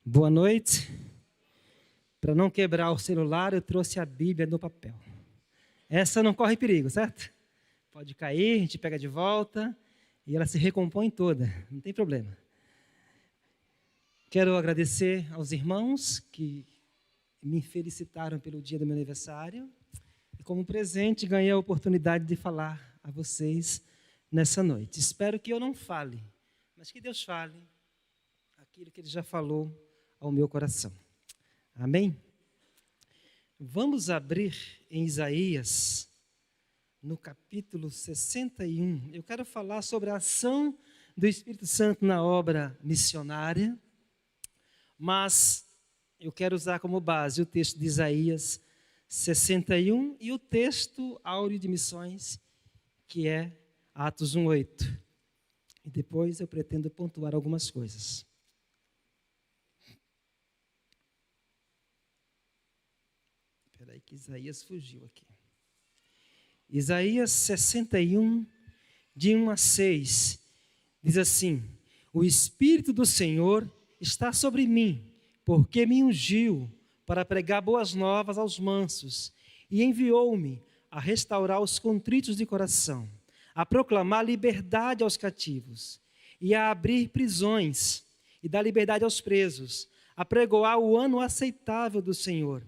Boa noite. Para não quebrar o celular, eu trouxe a Bíblia no papel. Essa não corre perigo, certo? Pode cair, a gente pega de volta e ela se recompõe toda, não tem problema. Quero agradecer aos irmãos que me felicitaram pelo dia do meu aniversário e, como presente, ganhei a oportunidade de falar a vocês nessa noite. Espero que eu não fale, mas que Deus fale aquilo que Ele já falou ao meu coração. Amém? Vamos abrir em Isaías, no capítulo 61. Eu quero falar sobre a ação do Espírito Santo na obra missionária, mas eu quero usar como base o texto de Isaías 61 e o texto áureo de missões, que é Atos 1:8. E depois eu pretendo pontuar algumas coisas. Espera aí que Isaías fugiu aqui. Isaías 61, de 1 a 6, diz assim: O Espírito do Senhor está sobre mim, porque me ungiu para pregar boas novas aos mansos e enviou-me a restaurar os contritos de coração, a proclamar liberdade aos cativos e a abrir prisões e dar liberdade aos presos, a pregoar o ano aceitável do Senhor,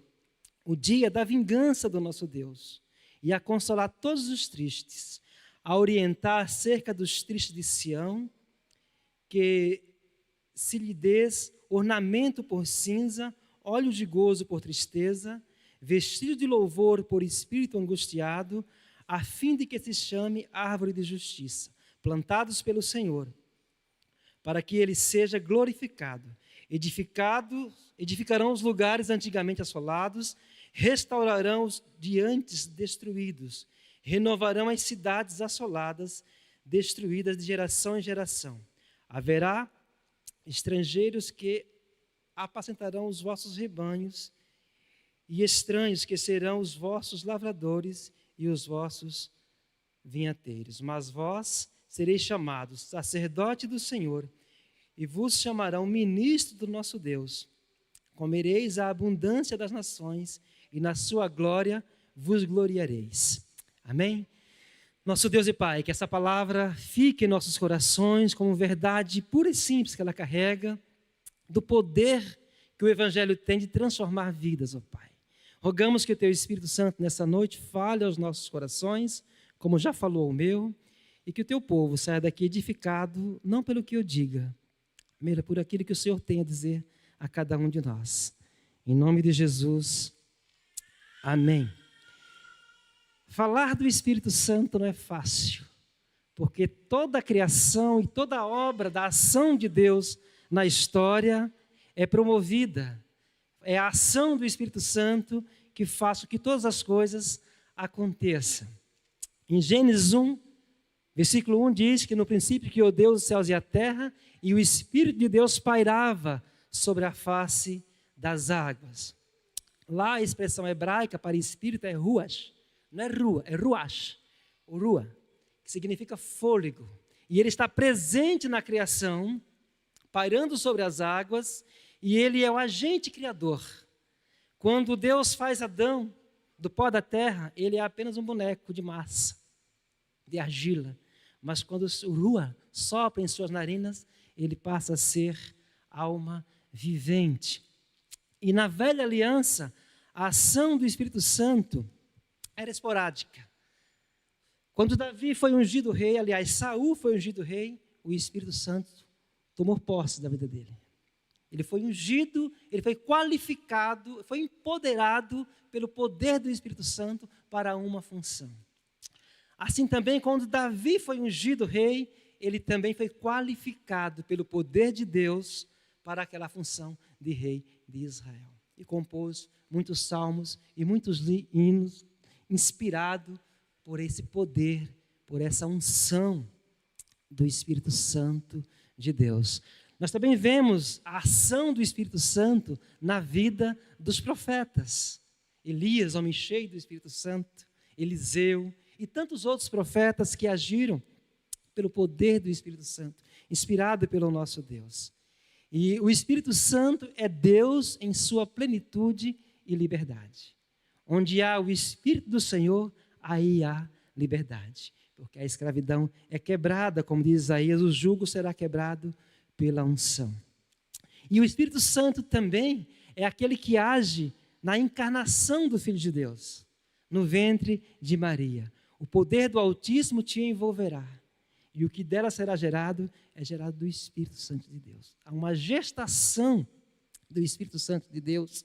o dia da vingança do nosso Deus, e a consolar todos os tristes, a orientar acerca dos tristes de Sião, que se lhe des ornamento por cinza, óleo de gozo por tristeza, vestido de louvor por espírito angustiado, a fim de que se chame árvore de justiça, plantados pelo Senhor, para que ele seja glorificado. Edificarão os lugares antigamente assolados, restaurarão os de antes destruídos, renovarão as cidades assoladas, destruídas de geração em geração. Haverá estrangeiros que apacentarão os vossos rebanhos, e estranhos que serão os vossos lavradores e os vossos vinhateiros. Mas vós sereis chamados sacerdote do Senhor, e vos chamarão ministro do nosso Deus. Comereis a abundância das nações, e na sua glória vos gloriareis. Amém? Nosso Deus e Pai, que essa palavra fique em nossos corações como verdade pura e simples que ela carrega, do poder que o Evangelho tem de transformar vidas, ó Pai. Rogamos que o Teu Espírito Santo nessa noite fale aos nossos corações, como já falou o meu, e que o Teu povo saia daqui edificado, não pelo que eu diga, mas por aquilo que o Senhor tem a dizer a cada um de nós. Em nome de Jesus, amém. Falar do Espírito Santo não é fácil, porque toda a criação e toda a obra da ação de Deus na história é promovida. É a ação do Espírito Santo que faz com que todas as coisas aconteçam. Em Gênesis 1, versículo 1 diz que no princípio criou Deus os céus e a terra, e o Espírito de Deus pairava sobre a face das águas. Lá a expressão hebraica para espírito é ruach. Não é rua, é ruach, o rua, que significa fôlego. E ele está presente na criação, pairando sobre as águas, e ele é o agente criador. Quando Deus faz Adão do pó da terra, ele é apenas um boneco de massa, de argila. Mas quando o rua sopra em suas narinas, ele passa a ser alma vivente. E na velha aliança, a ação do Espírito Santo era esporádica. Quando Davi foi ungido rei, aliás, Saul foi ungido rei, o Espírito Santo tomou posse da vida dele. Ele foi ungido, ele foi qualificado, foi empoderado pelo poder do Espírito Santo para uma função. Assim também, quando Davi foi ungido rei, ele também foi qualificado pelo poder de Deus para aquela função de rei de Israel. E compôs muitos salmos e muitos hinos, inspirado por esse poder, por essa unção do Espírito Santo de Deus. Nós também vemos a ação do Espírito Santo na vida dos profetas. Elias, homem cheio do Espírito Santo, Eliseu e tantos outros profetas que agiram pelo poder do Espírito Santo, inspirado pelo nosso Deus. E o Espírito Santo é Deus em sua plenitude e liberdade. Onde há o Espírito do Senhor, aí há liberdade. Porque a escravidão é quebrada, como diz Isaías, o jugo será quebrado pela unção. E o Espírito Santo também é aquele que age na encarnação do Filho de Deus, no ventre de Maria. O poder do Altíssimo te envolverá. E o que dela será gerado é gerado do Espírito Santo de Deus. Há uma gestação do Espírito Santo de Deus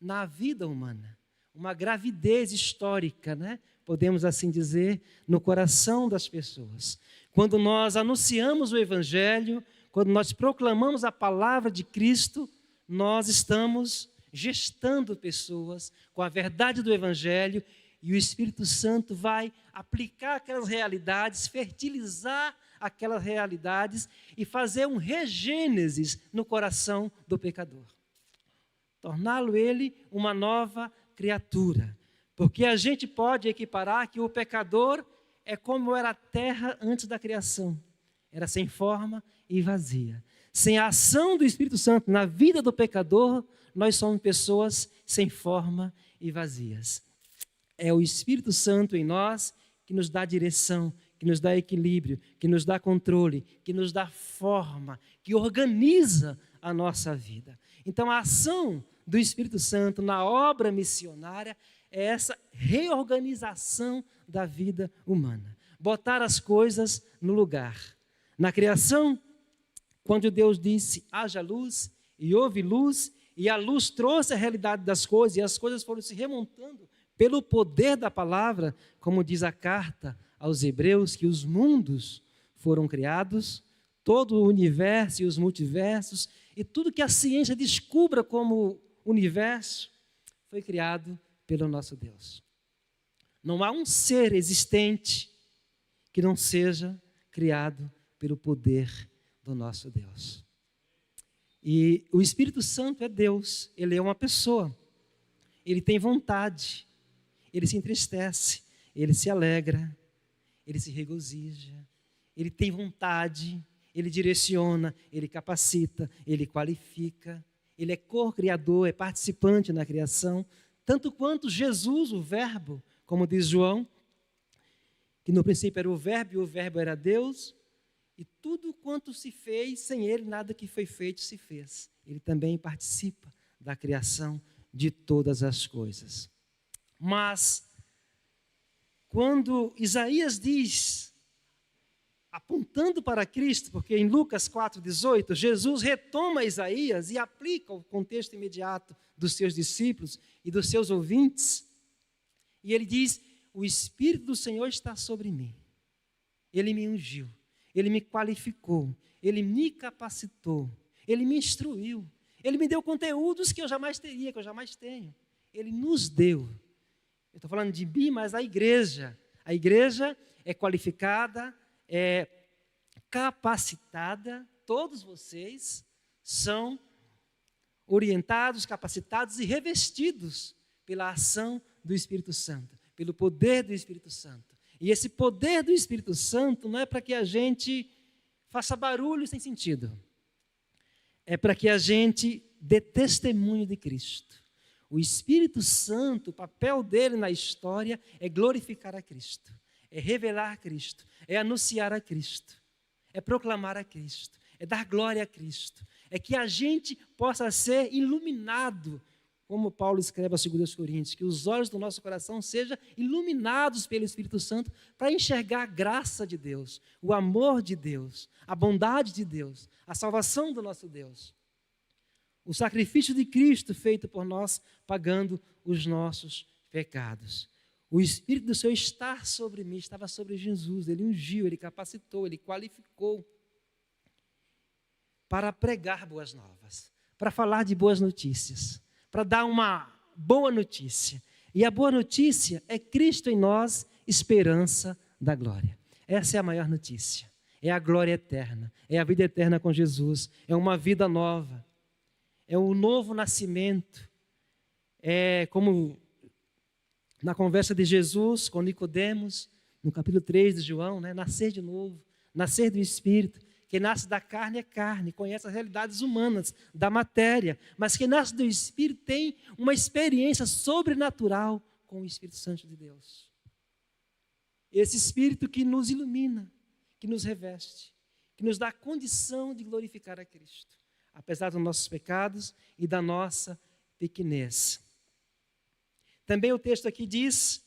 na vida humana. Uma gravidez histórica, né? Podemos assim dizer, no coração das pessoas. Quando nós anunciamos o Evangelho, quando nós proclamamos a palavra de Cristo, nós estamos gestando pessoas com a verdade do Evangelho, e o Espírito Santo vai aplicar aquelas realidades, fertilizar aquelas realidades e fazer um regênesis no coração do pecador. Torná-lo ele uma nova criatura. Porque a gente pode equiparar que o pecador é como era a terra antes da criação. Era sem forma e vazia. Sem a ação do Espírito Santo na vida do pecador, nós somos pessoas sem forma e vazias. É o Espírito Santo em nós que nos dá direção, que nos dá equilíbrio, que nos dá controle, que nos dá forma, que organiza a nossa vida. Então, a ação do Espírito Santo na obra missionária é essa reorganização da vida humana. Botar as coisas no lugar. Na criação, quando Deus disse, haja luz, e houve luz, e a luz trouxe a realidade das coisas, e as coisas foram se remontando pelo poder da palavra, como diz a carta aos Hebreus, que os mundos foram criados, todo o universo e os multiversos, e tudo que a ciência descubra como universo, foi criado pelo nosso Deus. Não há um ser existente que não seja criado pelo poder do nosso Deus. E o Espírito Santo é Deus, ele é uma pessoa, ele tem vontade, ele se entristece, ele se alegra, ele se regozija, ele tem vontade, ele direciona, ele capacita, ele qualifica, ele é co-criador, é participante na criação, tanto quanto Jesus, o Verbo, como diz João, que no princípio era o Verbo e o Verbo era Deus, e tudo quanto se fez, sem ele nada que foi feito se fez. Ele também participa da criação de todas as coisas. Mas, quando Isaías diz, apontando para Cristo, porque em Lucas 4,18, Jesus retoma Isaías e aplica o contexto imediato dos seus discípulos e dos seus ouvintes, e ele diz, o Espírito do Senhor está sobre mim, ele me ungiu, ele me qualificou, ele me capacitou, ele me instruiu, ele me deu conteúdos que eu jamais teria, que eu jamais tenho, ele nos deu. Eu estou falando de mim, mas a igreja é qualificada, é capacitada, todos vocês são orientados, capacitados e revestidos pela ação do Espírito Santo, pelo poder do Espírito Santo. E esse poder do Espírito Santo não é para que a gente faça barulho sem sentido, é para que a gente dê testemunho de Cristo. O Espírito Santo, o papel dele na história é glorificar a Cristo, é revelar a Cristo, é anunciar a Cristo, é proclamar a Cristo, é dar glória a Cristo, é que a gente possa ser iluminado, como Paulo escreve a 2 Coríntios, que os olhos do nosso coração sejam iluminados pelo Espírito Santo para enxergar a graça de Deus, o amor de Deus, a bondade de Deus, a salvação do nosso Deus. O sacrifício de Cristo feito por nós, pagando os nossos pecados. O Espírito do Senhor está sobre mim, estava sobre Jesus, ele ungiu, ele capacitou, ele qualificou para pregar boas novas, para falar de boas notícias, para dar uma boa notícia. E a boa notícia é Cristo em nós, esperança da glória. Essa é a maior notícia, é a glória eterna, é a vida eterna com Jesus, é uma vida nova. É o novo nascimento, é como na conversa de Jesus com Nicodemos, no capítulo 3 de João, né? Nascer de novo, nascer do Espírito, que Quem nasce da carne é carne, conhece as realidades humanas, da matéria. Mas quem nasce do Espírito tem uma experiência sobrenatural com o Espírito Santo de Deus. Esse Espírito que nos ilumina, que nos reveste, que nos dá a condição de glorificar a Cristo, apesar dos nossos pecados e da nossa pequenez. Também o texto aqui diz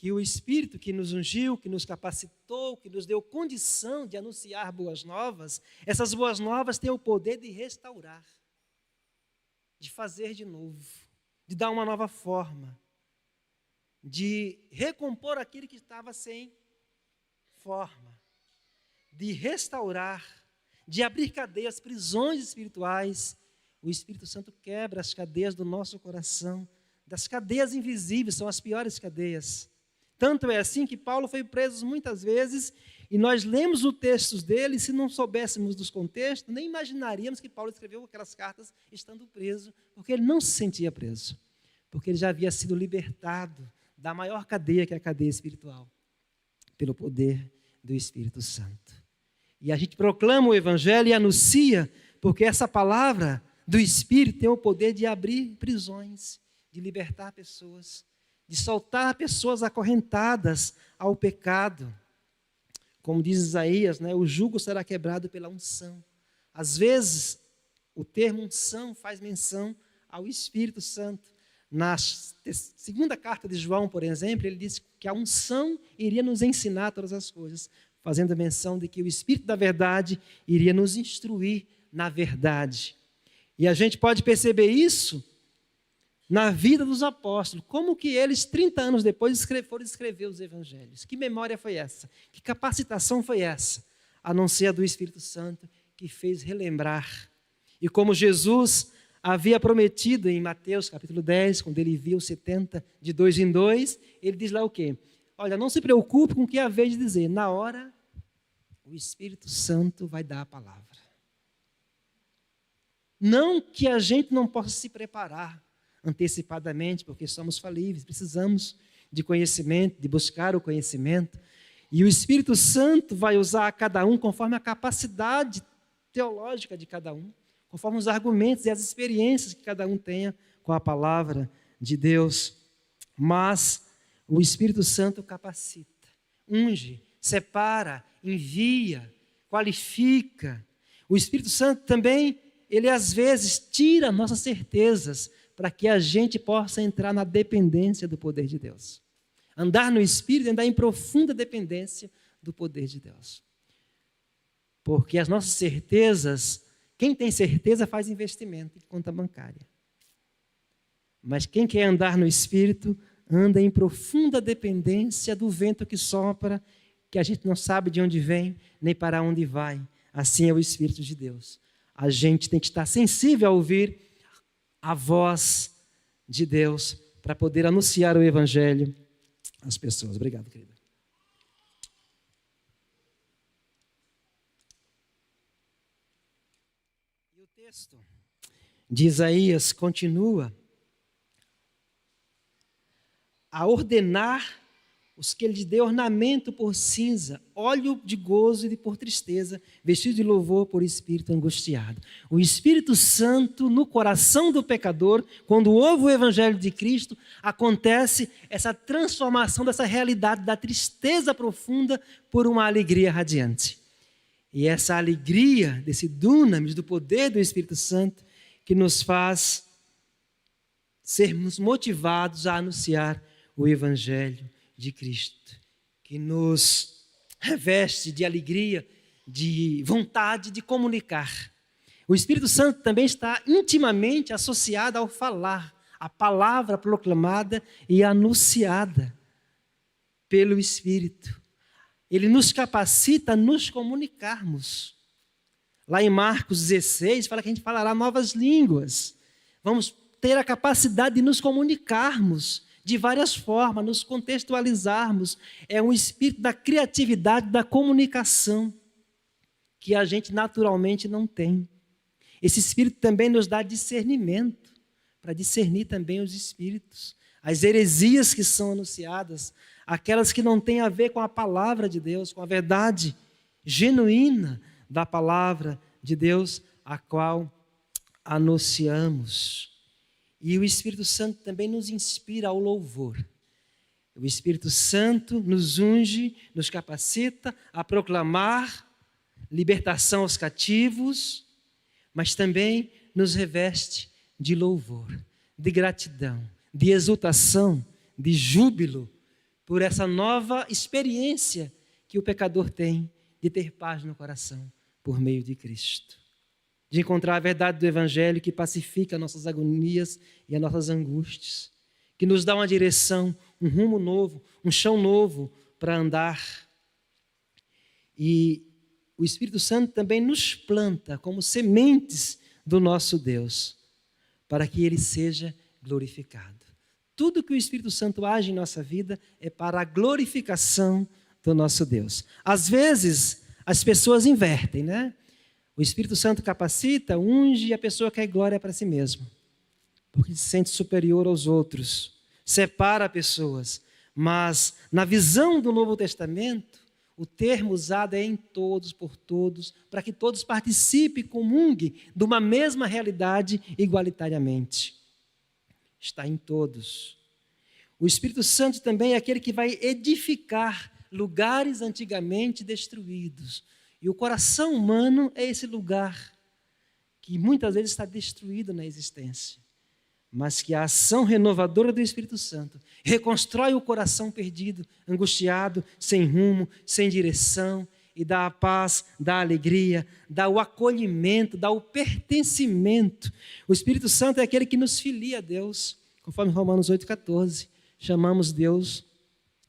que o Espírito que nos ungiu, que nos capacitou, que nos deu condição de anunciar boas novas, essas boas novas têm o poder de restaurar, de fazer de novo, de dar uma nova forma, de recompor aquilo que estava sem forma, de restaurar, de abrir cadeias, prisões espirituais. O Espírito Santo quebra as cadeias do nosso coração, das cadeias invisíveis, são as piores cadeias. Tanto é assim que Paulo foi preso muitas vezes, e nós lemos os textos dele, e se não soubéssemos dos contextos, nem imaginaríamos que Paulo escreveu aquelas cartas estando preso, porque ele não se sentia preso, porque ele já havia sido libertado da maior cadeia, que é a cadeia espiritual, pelo poder do Espírito Santo. E a gente proclama o Evangelho e anuncia, porque essa palavra do Espírito tem o poder de abrir prisões, de libertar pessoas, de soltar pessoas acorrentadas ao pecado. Como diz Isaías, né, o jugo será quebrado pela unção. Às vezes, o termo unção faz menção ao Espírito Santo. Na segunda carta de João, por exemplo, ele diz que a unção iria nos ensinar todas as coisas, fazendo menção de que o Espírito da verdade iria nos instruir na verdade. E a gente pode perceber isso na vida dos apóstolos, como que eles, 30 anos depois, foram escrever os evangelhos. Que memória foi essa? Que capacitação foi essa? A não ser a do Espírito Santo, que fez relembrar. E como Jesus havia prometido em Mateus capítulo 10, quando ele viu 70 de 2 em 2, ele diz lá o quê? Olha, não se preocupe com o que é a vez de dizer. Na hora, o Espírito Santo vai dar a palavra. Não que a gente não possa se preparar antecipadamente, porque somos falíveis, precisamos de conhecimento, de buscar o conhecimento. E o Espírito Santo vai usar a cada um conforme a capacidade teológica de cada um, conforme os argumentos e as experiências que cada um tenha com a palavra de Deus. Mas o Espírito Santo capacita, unge, separa, envia, qualifica. O Espírito Santo também, ele às vezes tira nossas certezas para que a gente possa entrar na dependência do poder de Deus. Andar no Espírito é andar em profunda dependência do poder de Deus. Porque as nossas certezas, quem tem certeza faz investimento em conta bancária. Mas quem quer andar no Espírito, anda em profunda dependência do vento que sopra, que a gente não sabe de onde vem, nem para onde vai. Assim é o Espírito de Deus. A gente tem que estar sensível a ouvir a voz de Deus para poder anunciar o Evangelho às pessoas. Obrigado, querida. E o texto de Isaías continua a ordenar os que ele deu ornamento por cinza, óleo de gozo e por tristeza, vestido de louvor por espírito angustiado. O Espírito Santo no coração do pecador, quando ouve o Evangelho de Cristo, acontece essa transformação dessa realidade da tristeza profunda por uma alegria radiante. E essa alegria, desse dunamis, do poder do Espírito Santo, que nos faz sermos motivados a anunciar o Evangelho de Cristo, que nos reveste de alegria, de vontade de comunicar. O Espírito Santo também está intimamente associado ao falar, a palavra proclamada e anunciada pelo Espírito. Ele nos capacita a nos comunicarmos. Lá em Marcos 16, fala que a gente falará novas línguas. Vamos ter a capacidade de nos comunicarmos de várias formas, nos contextualizarmos. É um espírito da criatividade, da comunicação, que a gente naturalmente não tem. Esse espírito também nos dá discernimento, para discernir também os espíritos, as heresias que são anunciadas, aquelas que não têm a ver com a palavra de Deus, com a verdade genuína da palavra de Deus, a qual anunciamos. E o Espírito Santo também nos inspira ao louvor. O Espírito Santo nos unge, nos capacita a proclamar libertação aos cativos, mas também nos reveste de louvor, de gratidão, de exultação, de júbilo por essa nova experiência que o pecador tem de ter paz no coração por meio de Cristo. De encontrar a verdade do Evangelho que pacifica nossas agonias e as nossas angústias, que nos dá uma direção, um rumo novo, um chão novo para andar. E o Espírito Santo também nos planta como sementes do nosso Deus, para que Ele seja glorificado. Tudo que o Espírito Santo age em nossa vida é para a glorificação do nosso Deus. Às vezes, as pessoas invertem, né? O Espírito Santo capacita, unge e a pessoa quer glória para si mesma, porque se sente superior aos outros, separa pessoas. Mas, na visão do Novo Testamento, o termo usado é em todos, por todos, para que todos participem, comunguem de uma mesma realidade igualitariamente. Está em todos. O Espírito Santo também é aquele que vai edificar lugares antigamente destruídos. E o coração humano é esse lugar que muitas vezes está destruído na existência, mas que a ação renovadora do Espírito Santo reconstrói o coração perdido, angustiado, sem rumo, sem direção, e dá a paz, dá a alegria, dá o acolhimento, dá o pertencimento. O Espírito Santo é aquele que nos filia a Deus, conforme Romanos 8,14. Chamamos Deus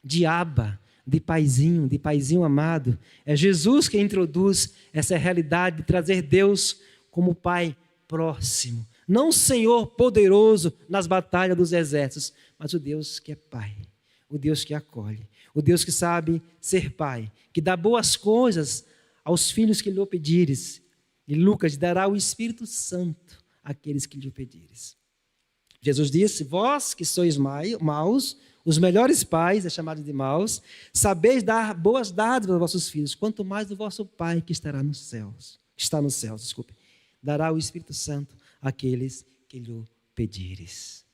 de Abba, de paizinho amado. É Jesus que introduz essa realidade de trazer Deus como Pai próximo. Não o Senhor poderoso nas batalhas dos exércitos, mas o Deus que é Pai, o Deus que acolhe, o Deus que sabe ser Pai, que dá boas coisas aos filhos que lhe o pedires. E Lucas dará o Espírito Santo àqueles que lhe o pedires. Jesus disse: vós que sois maus, os melhores pais, é chamado de maus, sabeis dar boas dádivas aos vossos filhos, quanto mais o vosso Pai que está nos céus, dará o Espírito Santo àqueles que lhe pedires.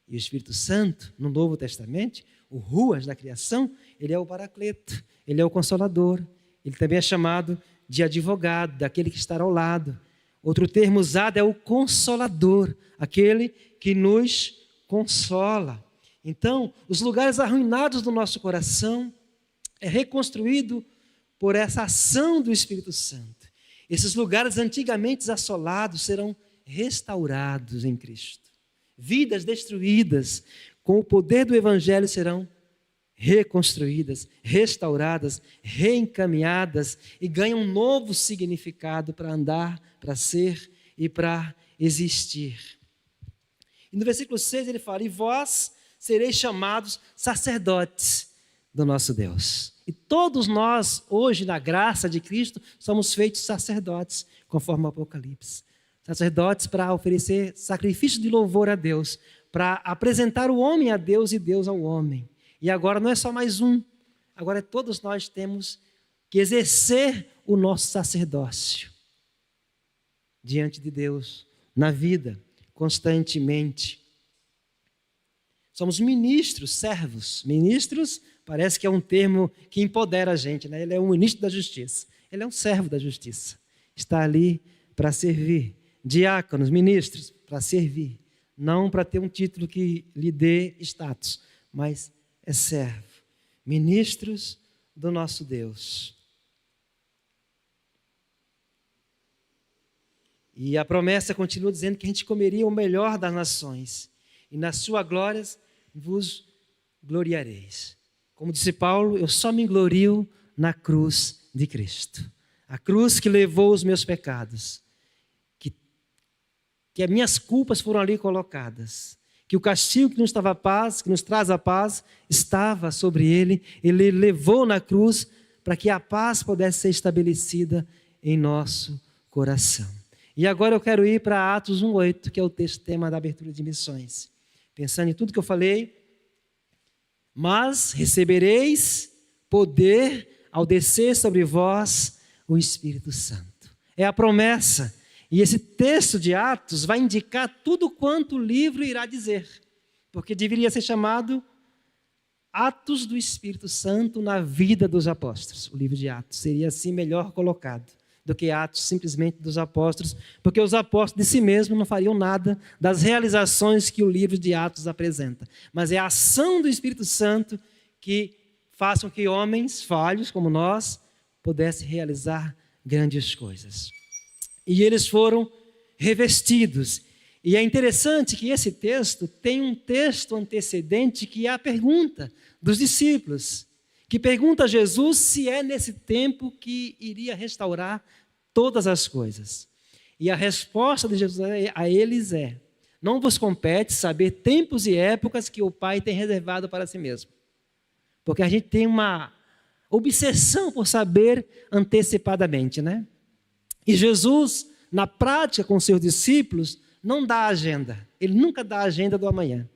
E o Espírito Santo, no Novo Testamento, o Ruas da criação, ele é o Paracleto, ele é o Consolador, ele também é chamado de advogado, daquele que está ao lado. Outro termo usado é o Consolador, aquele que nos consola. Então, os lugares arruinados do nosso coração é reconstruído por essa ação do Espírito Santo. Esses lugares antigamente assolados serão restaurados em Cristo. Vidas destruídas com o poder do Evangelho serão reconstruídas, restauradas, reencaminhadas e ganham um novo significado para andar, para ser e para existir. E no versículo 6 ele fala: e vós sereis chamados sacerdotes do nosso Deus. E todos nós, hoje, na graça de Cristo, somos feitos sacerdotes, conforme o Apocalipse. Sacerdotes para oferecer sacrifício de louvor a Deus, para apresentar o homem a Deus e Deus ao homem. E agora não é só mais um, agora todos nós temos que exercer o nosso sacerdócio diante de Deus, na vida, constantemente. Somos ministros, servos. Ministros parece que é um termo que empodera a gente, né? Ele é um ministro da justiça. Ele é um servo da justiça. Está ali para servir. Diáconos, ministros, para servir. Não para ter um título que lhe dê status, mas é servo. Ministros do nosso Deus. E a promessa continua dizendo que a gente comeria o melhor das nações. E na sua glória vos gloriareis. Como disse Paulo, eu só me glorio na cruz de Cristo. A cruz que levou os meus pecados. Que as minhas culpas foram ali colocadas. Que o castigo que nos dava a paz, que nos traz a paz, estava sobre ele. Ele levou na cruz para que a paz pudesse ser estabelecida em nosso coração. E agora eu quero ir para Atos 1:8, que é o texto tema da abertura de missões. Pensando em tudo que eu falei, mas recebereis poder ao descer sobre vós o Espírito Santo. É a promessa. E esse texto de Atos vai indicar tudo quanto o livro irá dizer, porque deveria ser chamado Atos do Espírito Santo na vida dos apóstolos. O livro de Atos seria assim melhor colocado do que Atos simplesmente dos apóstolos, porque os apóstolos de si mesmos não fariam nada das realizações que o livro de Atos apresenta. Mas é a ação do Espírito Santo que faz com que homens falhos como nós pudessem realizar grandes coisas. E eles foram revestidos. E é interessante que esse texto tem um texto antecedente que é a pergunta dos discípulos, que pergunta a Jesus se é nesse tempo que iria restaurar todas as coisas. E a resposta de Jesus a eles é: não vos compete saber tempos e épocas que o Pai tem reservado para si mesmo. Porque a gente tem uma obsessão por saber antecipadamente, né? E Jesus, na prática com seus discípulos, não dá agenda. Ele nunca dá a agenda do amanhã.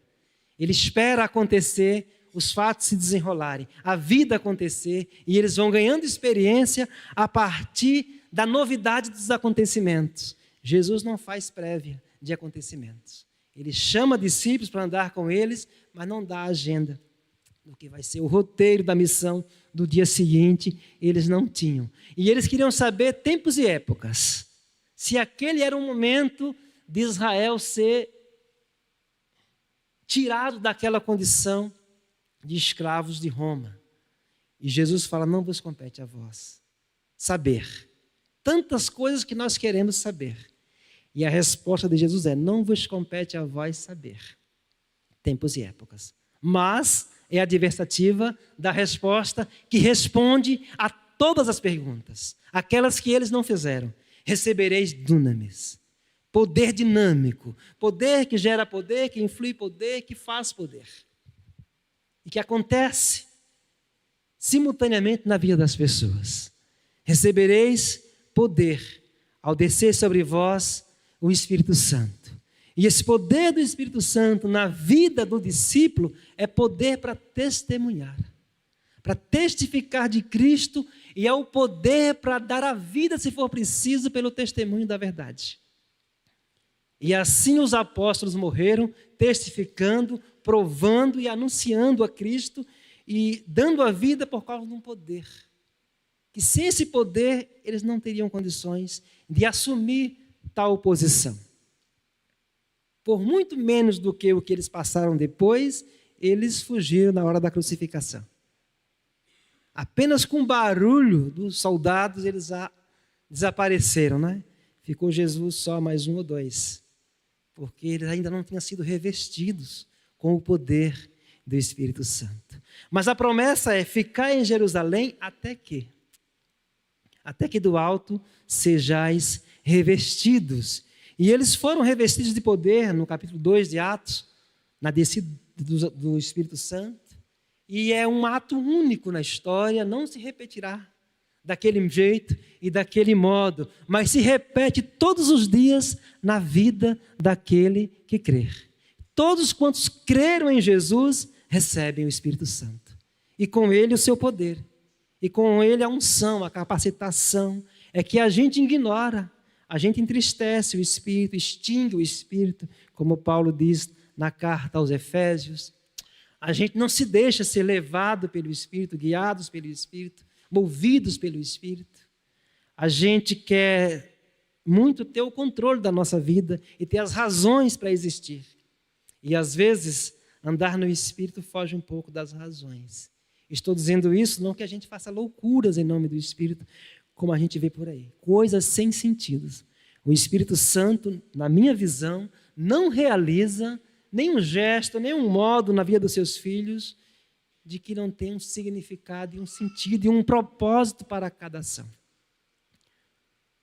Ele espera acontecer, os fatos se desenrolarem, a vida acontecer, e eles vão ganhando experiência a partir da novidade dos acontecimentos. Jesus não faz prévia de acontecimentos. Ele chama discípulos para andar com eles, mas não dá a agenda do que vai ser o roteiro da missão do dia seguinte. Eles não tinham. E eles queriam saber tempos e épocas. Se aquele era o momento de Israel ser tirado daquela condição de escravos de Roma. E Jesus fala: não vos compete a vós saber tantas coisas que nós queremos saber. E a resposta de Jesus é: não vos compete a vós saber tempos e épocas. Mas é a adversativa da resposta que responde a todas as perguntas, aquelas que eles não fizeram. Recebereis dunamis, poder dinâmico, poder que gera poder, que influi poder, que faz poder. E que acontece simultaneamente na vida das pessoas. Recebereis poder ao descer sobre vós o Espírito Santo. E esse poder do Espírito Santo na vida do discípulo é poder para testemunhar, para testificar de Cristo, e é o poder para dar a vida, se for preciso, pelo testemunho da verdade. E assim os apóstolos morreram, testificando, provando e anunciando a Cristo e dando a vida por causa de um poder. Que sem esse poder, eles não teriam condições de assumir tal posição. Por muito menos do que o que eles passaram depois, eles fugiram na hora da crucificação. Apenas com o barulho dos soldados, eles desapareceram, né? Ficou Jesus só mais um ou dois, porque eles ainda não tinham sido revestidos com o poder do Espírito Santo. Mas a promessa é ficar em Jerusalém até que do alto sejais revestidos. E eles foram revestidos de poder no capítulo 2 de Atos, na descida do Espírito Santo. E é um ato único na história, não se repetirá daquele jeito e daquele modo, mas se repete todos os dias na vida daquele que crer. Todos quantos creram em Jesus recebem o Espírito Santo. E com ele o seu poder. E com ele a unção, a capacitação. É que a gente ignora, a gente entristece o Espírito, extingue o Espírito, como Paulo diz na carta aos Efésios. A gente não se deixa ser levado pelo Espírito, guiados pelo Espírito, movidos pelo Espírito. A gente quer muito ter o controle da nossa vida e ter as razões para existir. E às vezes, andar no Espírito foge um pouco das razões. Estou dizendo isso não que a gente faça loucuras em nome do Espírito, como a gente vê por aí. Coisas sem sentido. O Espírito Santo, na minha visão, não realiza nenhum gesto, nenhum modo na vida dos seus filhos de que não tem um significado e um sentido e um propósito para cada ação.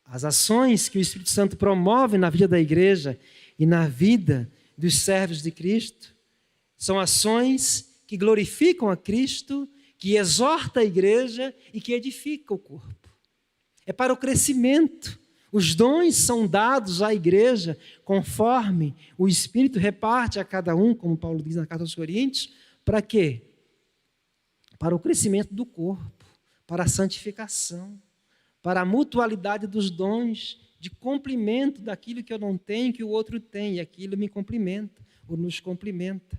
As ações que o Espírito Santo promove na vida da igreja e na vida dos servos de Cristo são ações que glorificam a Cristo, que exorta a igreja e que edifica o corpo. É para o crescimento. Os dons são dados à igreja conforme o Espírito reparte a cada um, como Paulo diz na carta aos Coríntios, para quê? Para o crescimento do corpo, para a santificação, para a mutualidade dos dons, de complemento daquilo que eu não tenho, que o outro tem, e aquilo me complementa, ou nos complementa.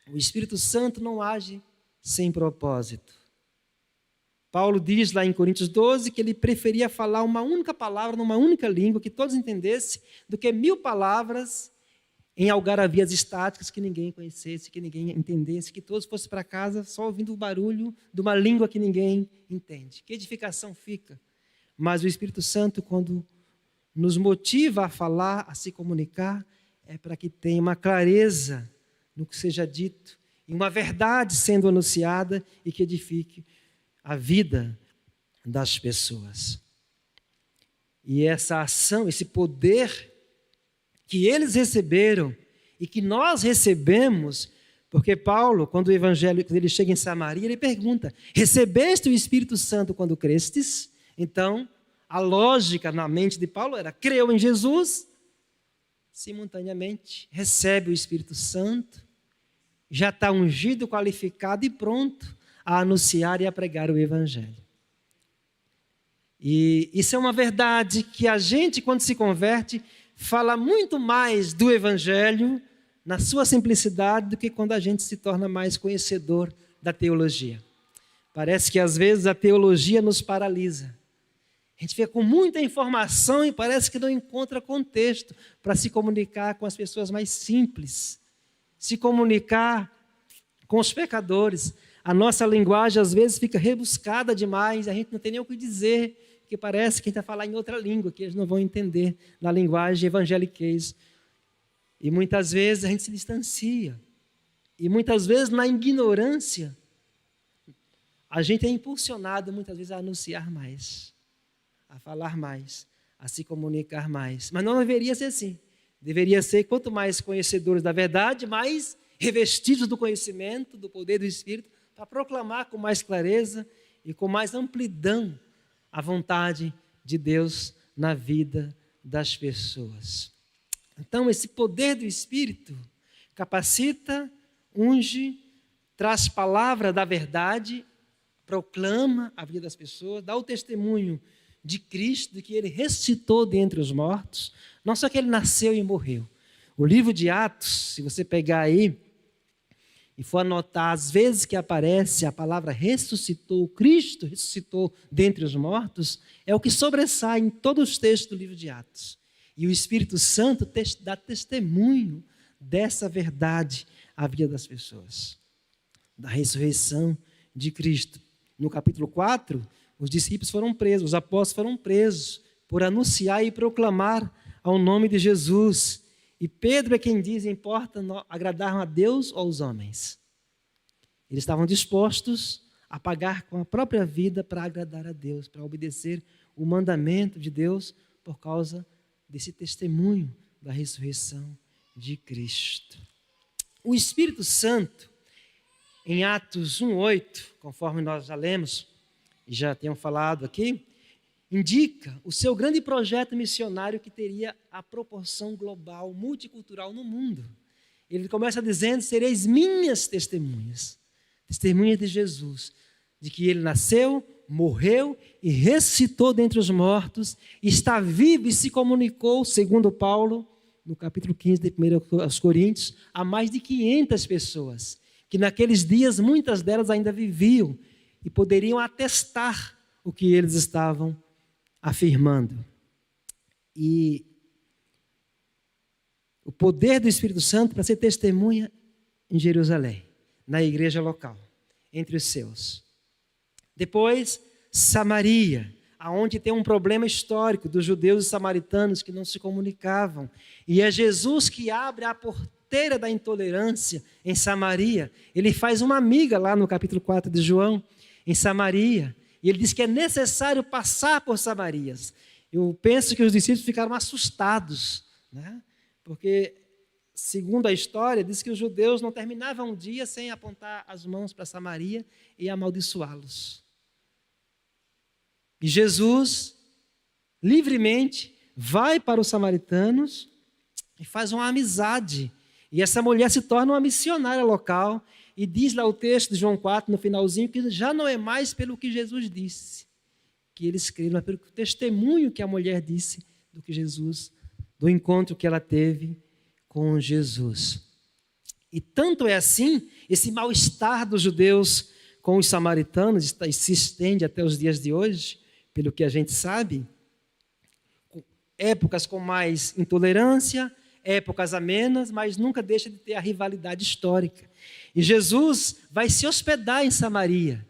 O Espírito Santo não age sem propósito. Paulo diz lá em Coríntios 12 que ele preferia falar uma única palavra numa única língua, que todos entendessem, do que 1000 palavras em algaravias estáticas que ninguém conhecesse, que ninguém entendesse, que todos fossem para casa só ouvindo o barulho de uma língua que ninguém entende. Que edificação fica. Mas o Espírito Santo, quando nos motiva a falar, a se comunicar, é para que tenha uma clareza no que seja dito, e uma verdade sendo anunciada e que edifique a vida das pessoas. E essa ação, esse poder que eles receberam e que nós recebemos, porque Paulo, quando o evangelho, quando ele chega em Samaria, ele pergunta: recebeste o Espírito Santo quando crestes? Então, a lógica na mente de Paulo era: creu em Jesus, simultaneamente recebe o Espírito Santo, já está ungido, qualificado e pronto a anunciar e a pregar o evangelho. E isso é uma verdade que a gente, quando se converte, fala muito mais do evangelho na sua simplicidade do que quando a gente se torna mais conhecedor da teologia. Parece que às vezes a teologia nos paralisa. A gente fica com muita informação e parece que não encontra contexto para se comunicar com as pessoas mais simples, se comunicar com os pecadores. A nossa linguagem às vezes fica rebuscada demais, a gente não tem nem o que dizer, porque parece que a gente vai falar em outra língua, que eles não vão entender na linguagem evangeliquez. E muitas vezes a gente se distancia. E muitas vezes na ignorância, a gente é impulsionado muitas vezes a anunciar mais, a falar mais, a se comunicar mais. Mas não deveria ser assim. Deveria ser, quanto mais conhecedores da verdade, mais revestidos do conhecimento, do poder do Espírito, para proclamar com mais clareza e com mais amplidão a vontade de Deus na vida das pessoas. Então, esse poder do Espírito capacita, unge, traz palavra da verdade, proclama a vida das pessoas, dá o testemunho de Cristo, de que Ele ressuscitou dentre os mortos, não só que Ele nasceu e morreu. O livro de Atos, se você pegar aí e for anotar as vezes que aparece a palavra ressuscitou, Cristo ressuscitou dentre os mortos, é o que sobressai em todos os textos do livro de Atos. E o Espírito Santo dá testemunho dessa verdade à vida das pessoas, da ressurreição de Cristo. No capítulo 4, os discípulos foram presos, os apóstolos foram presos por anunciar e proclamar ao nome de Jesus. E Pedro é quem diz: importa agradar a Deus ou aos homens? Eles estavam dispostos a pagar com a própria vida para agradar a Deus, para obedecer o mandamento de Deus por causa desse testemunho da ressurreição de Cristo. O Espírito Santo, em Atos 1:8, conforme nós já lemos e já tínhamos falado aqui, indica o seu grande projeto missionário que teria a proporção global, multicultural no mundo. Ele começa dizendo: sereis minhas testemunhas, testemunhas de Jesus, de que Ele nasceu, morreu e ressuscitou dentre os mortos, está vivo e se comunicou, segundo Paulo, no capítulo 15 de 1 aos Coríntios, a mais de 500 pessoas, que naqueles dias muitas delas ainda viviam e poderiam atestar o que eles estavam afirmando. E o poder do Espírito Santo para ser testemunha em Jerusalém, na igreja local, entre os seus. Depois, Samaria, aonde tem um problema histórico dos judeus e samaritanos que não se comunicavam. E é Jesus que abre a porteira da intolerância em Samaria. Ele faz uma amiga lá no capítulo 4 de João, em Samaria. E ele diz que é necessário passar por Samarias. Eu penso que os discípulos ficaram assustados, né? Porque, segundo a história, diz que os judeus não terminavam um dia sem apontar as mãos para Samaria e amaldiçoá-los. E Jesus, livremente, vai para os samaritanos e faz uma amizade. E essa mulher se torna uma missionária local. E diz lá o texto de João 4, no finalzinho, que já não é mais pelo que Jesus disse, porque eles creram, mas pelo testemunho que a mulher disse do que Jesus, do encontro que ela teve com Jesus. E tanto é assim, esse mal-estar dos judeus com os samaritanos se estende até os dias de hoje, pelo que a gente sabe, épocas com mais intolerância, épocas amenas, mas nunca deixa de ter a rivalidade histórica. E Jesus vai se hospedar em Samaria.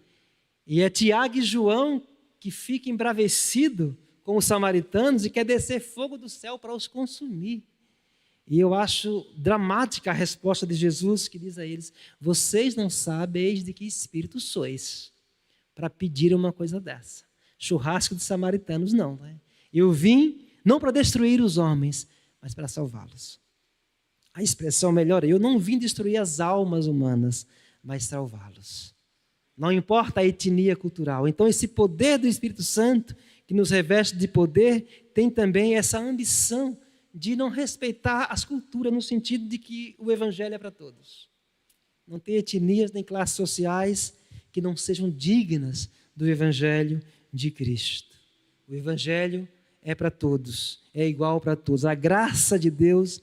E é Tiago e João que ficam embravecidos com os samaritanos e quer descer fogo do céu para os consumir. E eu acho dramática a resposta de Jesus, que diz a eles: vocês não sabem de que espírito sois para pedir uma coisa dessa. Churrasco de samaritanos não, né? Eu vim não para destruir os homens, mas para salvá-los. A expressão melhor é: eu não vim destruir as almas humanas, mas salvá-los. Não importa a etnia cultural. Então, esse poder do Espírito Santo, que nos reveste de poder, tem também essa ambição de não respeitar as culturas, no sentido de que o Evangelho é para todos. Não tem etnias nem classes sociais que não sejam dignas do Evangelho de Cristo. O Evangelho é para todos, é igual para todos. A graça de Deus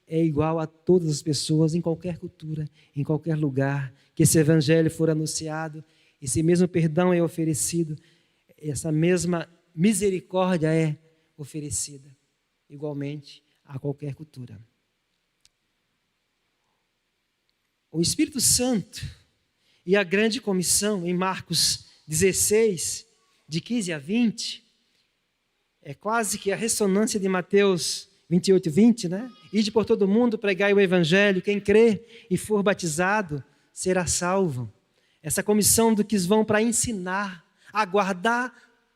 é igual a todas as pessoas, em qualquer cultura, em qualquer lugar que esse Evangelho for anunciado, esse mesmo perdão é oferecido, essa mesma misericórdia é oferecida, igualmente a qualquer cultura. O Espírito Santo e a grande comissão, em Marcos 16, de 15 a 20, é quase que a ressonância de Mateus 28, 20, né? Ide por todo mundo, pregai o Evangelho, quem crer e for batizado será salvo. Essa comissão do que vão para ensinar, a guardar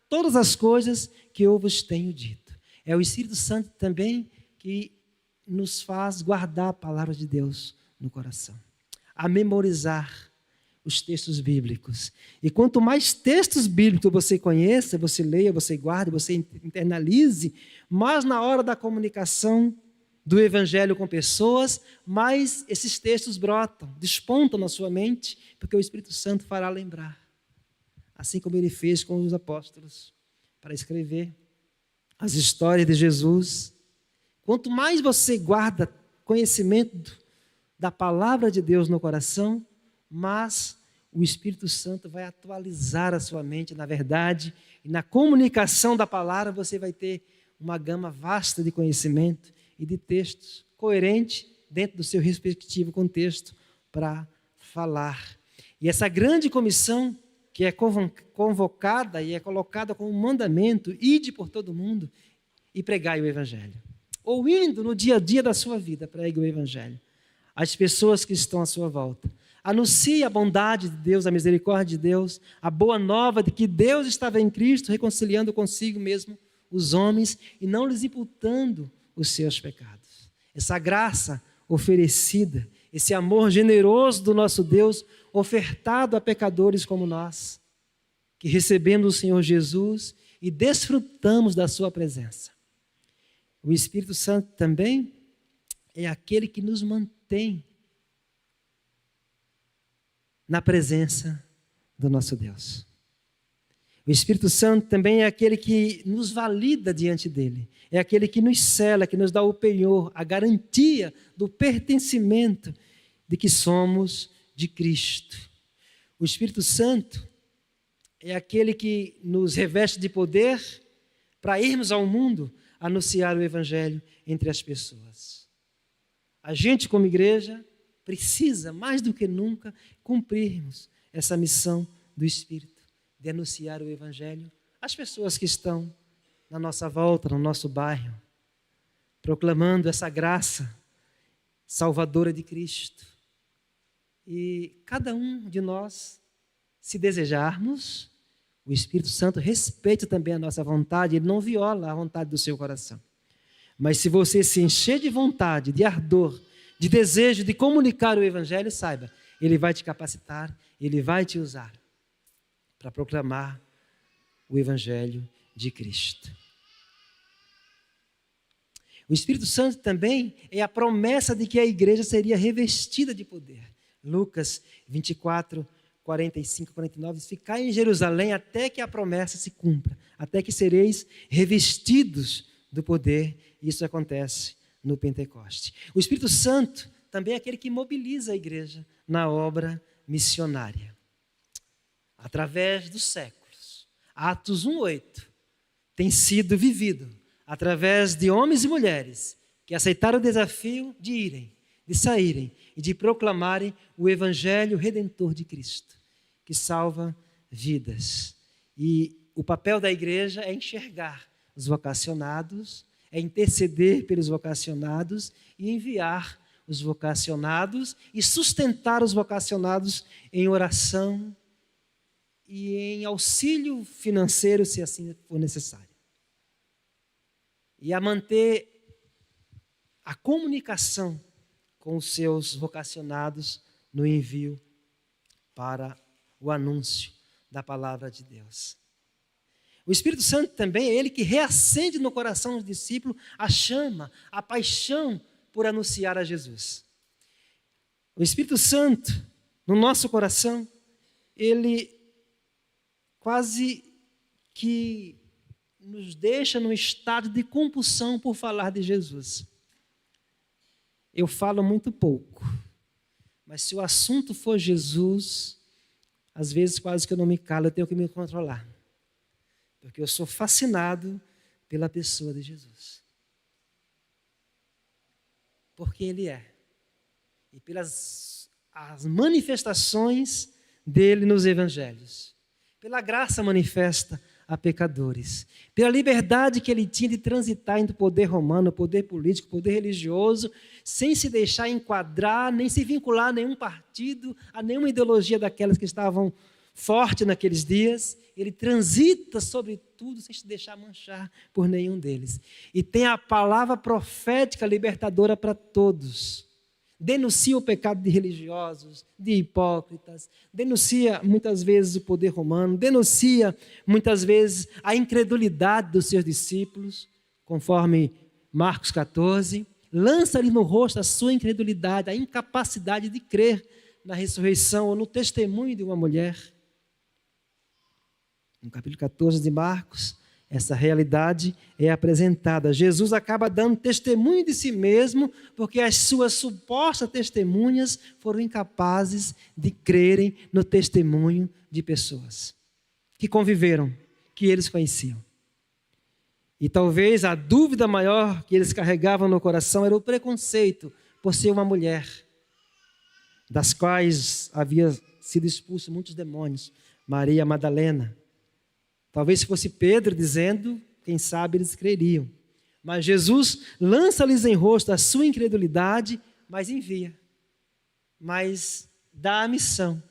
todas as coisas que eu vos tenho dito. É o Espírito Santo também que nos faz guardar a palavra de Deus no coração, a memorizar os textos bíblicos. E quanto mais textos bíblicos você conheça, você leia, você guarde, você internalize, mais na hora da comunicação do Evangelho com pessoas, mais esses textos brotam, despontam na sua mente, porque o Espírito Santo fará lembrar, assim como ele fez com os apóstolos, para escrever as histórias de Jesus. Quanto mais você guarda conhecimento da palavra de Deus no coração, mais o Espírito Santo vai atualizar a sua mente na verdade, e na comunicação da palavra você vai ter uma gama vasta de conhecimento e de textos coerentes dentro do seu respectivo contexto para falar. E essa grande comissão que é convocada e é colocada como um mandamento: ide por todo mundo e pregai o Evangelho. Ou indo no dia a dia da sua vida, pregue o Evangelho às pessoas que estão à sua volta. Anuncie a bondade de Deus, a misericórdia de Deus, a boa nova de que Deus estava em Cristo, reconciliando consigo mesmo os homens e não lhes imputando os seus pecados. Essa graça oferecida, esse amor generoso do nosso Deus, ofertado a pecadores como nós, que recebemos o Senhor Jesus e desfrutamos da sua presença. O Espírito Santo também é aquele que nos mantém na presença do nosso Deus. O Espírito Santo também é aquele que nos valida diante dele. É aquele que nos sela, que nos dá o penhor, a garantia do pertencimento de que somos de Cristo. O Espírito Santo é aquele que nos reveste de poder para irmos ao mundo anunciar o Evangelho entre as pessoas. A gente, como igreja, precisa, mais do que nunca, cumprirmos essa missão do Espírito, de anunciar o Evangelho às pessoas que estão na nossa volta, no nosso bairro, proclamando essa graça salvadora de Cristo. E cada um de nós, se desejarmos, o Espírito Santo respeita também a nossa vontade, ele não viola a vontade do seu coração. Mas se você se encher de vontade, de ardor, de desejo de comunicar o Evangelho, saiba, ele vai te capacitar, ele vai te usar para proclamar o Evangelho de Cristo. O Espírito Santo também é a promessa de que a igreja seria revestida de poder. Lucas 24, 45, 49, diz: ficai em Jerusalém até que a promessa se cumpra, até que sereis revestidos do poder. Isso acontece no Pentecoste. O Espírito Santo também é aquele que mobiliza a igreja na obra missionária. Através dos séculos, Atos 1:8 tem sido vivido através de homens e mulheres que aceitaram o desafio de irem, de saírem e de proclamarem o evangelho redentor de Cristo, que salva vidas. E o papel da igreja é enxergar os vocacionados, é interceder pelos vocacionados e enviar os vocacionados e sustentar os vocacionados em oração e em auxílio financeiro, se assim for necessário. E a manter a comunicação com os seus vocacionados no envio para o anúncio da palavra de Deus. O Espírito Santo também é ele que reacende no coração dos discípulos a chama, a paixão por anunciar a Jesus. O Espírito Santo, no nosso coração, ele quase que nos deixa num estado de compulsão por falar de Jesus. Eu falo muito pouco, mas se o assunto for Jesus, às vezes quase que eu não me calo, eu tenho que me controlar. Porque eu sou fascinado pela pessoa de Jesus. Porque Ele é. E pelas as manifestações dele nos evangelhos. Pela graça manifesta a pecadores. Pela liberdade que ele tinha de transitar entre o poder romano, o poder político, o poder religioso, sem se deixar enquadrar, nem se vincular a nenhum partido, a nenhuma ideologia daquelas que estavam fortes naqueles dias. Ele transita sobre tudo sem se deixar manchar por nenhum deles. E tem a palavra profética libertadora para todos. Denuncia o pecado de religiosos, de hipócritas, denuncia muitas vezes o poder romano, denuncia muitas vezes a incredulidade dos seus discípulos, conforme Marcos 14, lança-lhe no rosto a sua incredulidade, a incapacidade de crer na ressurreição ou no testemunho de uma mulher. No capítulo 14 de Marcos, essa realidade é apresentada. Jesus acaba dando testemunho de si mesmo, porque as suas supostas testemunhas foram incapazes de crerem no testemunho de pessoas que conviveram, que eles conheciam. E talvez a dúvida maior que eles carregavam no coração era o preconceito por ser uma mulher, das quais havia sido expulso muitos demônios, Maria Madalena. Talvez se fosse Pedro dizendo, quem sabe eles creriam. Mas Jesus lança-lhes em rosto a sua incredulidade, mas envia. Mas dá a missão.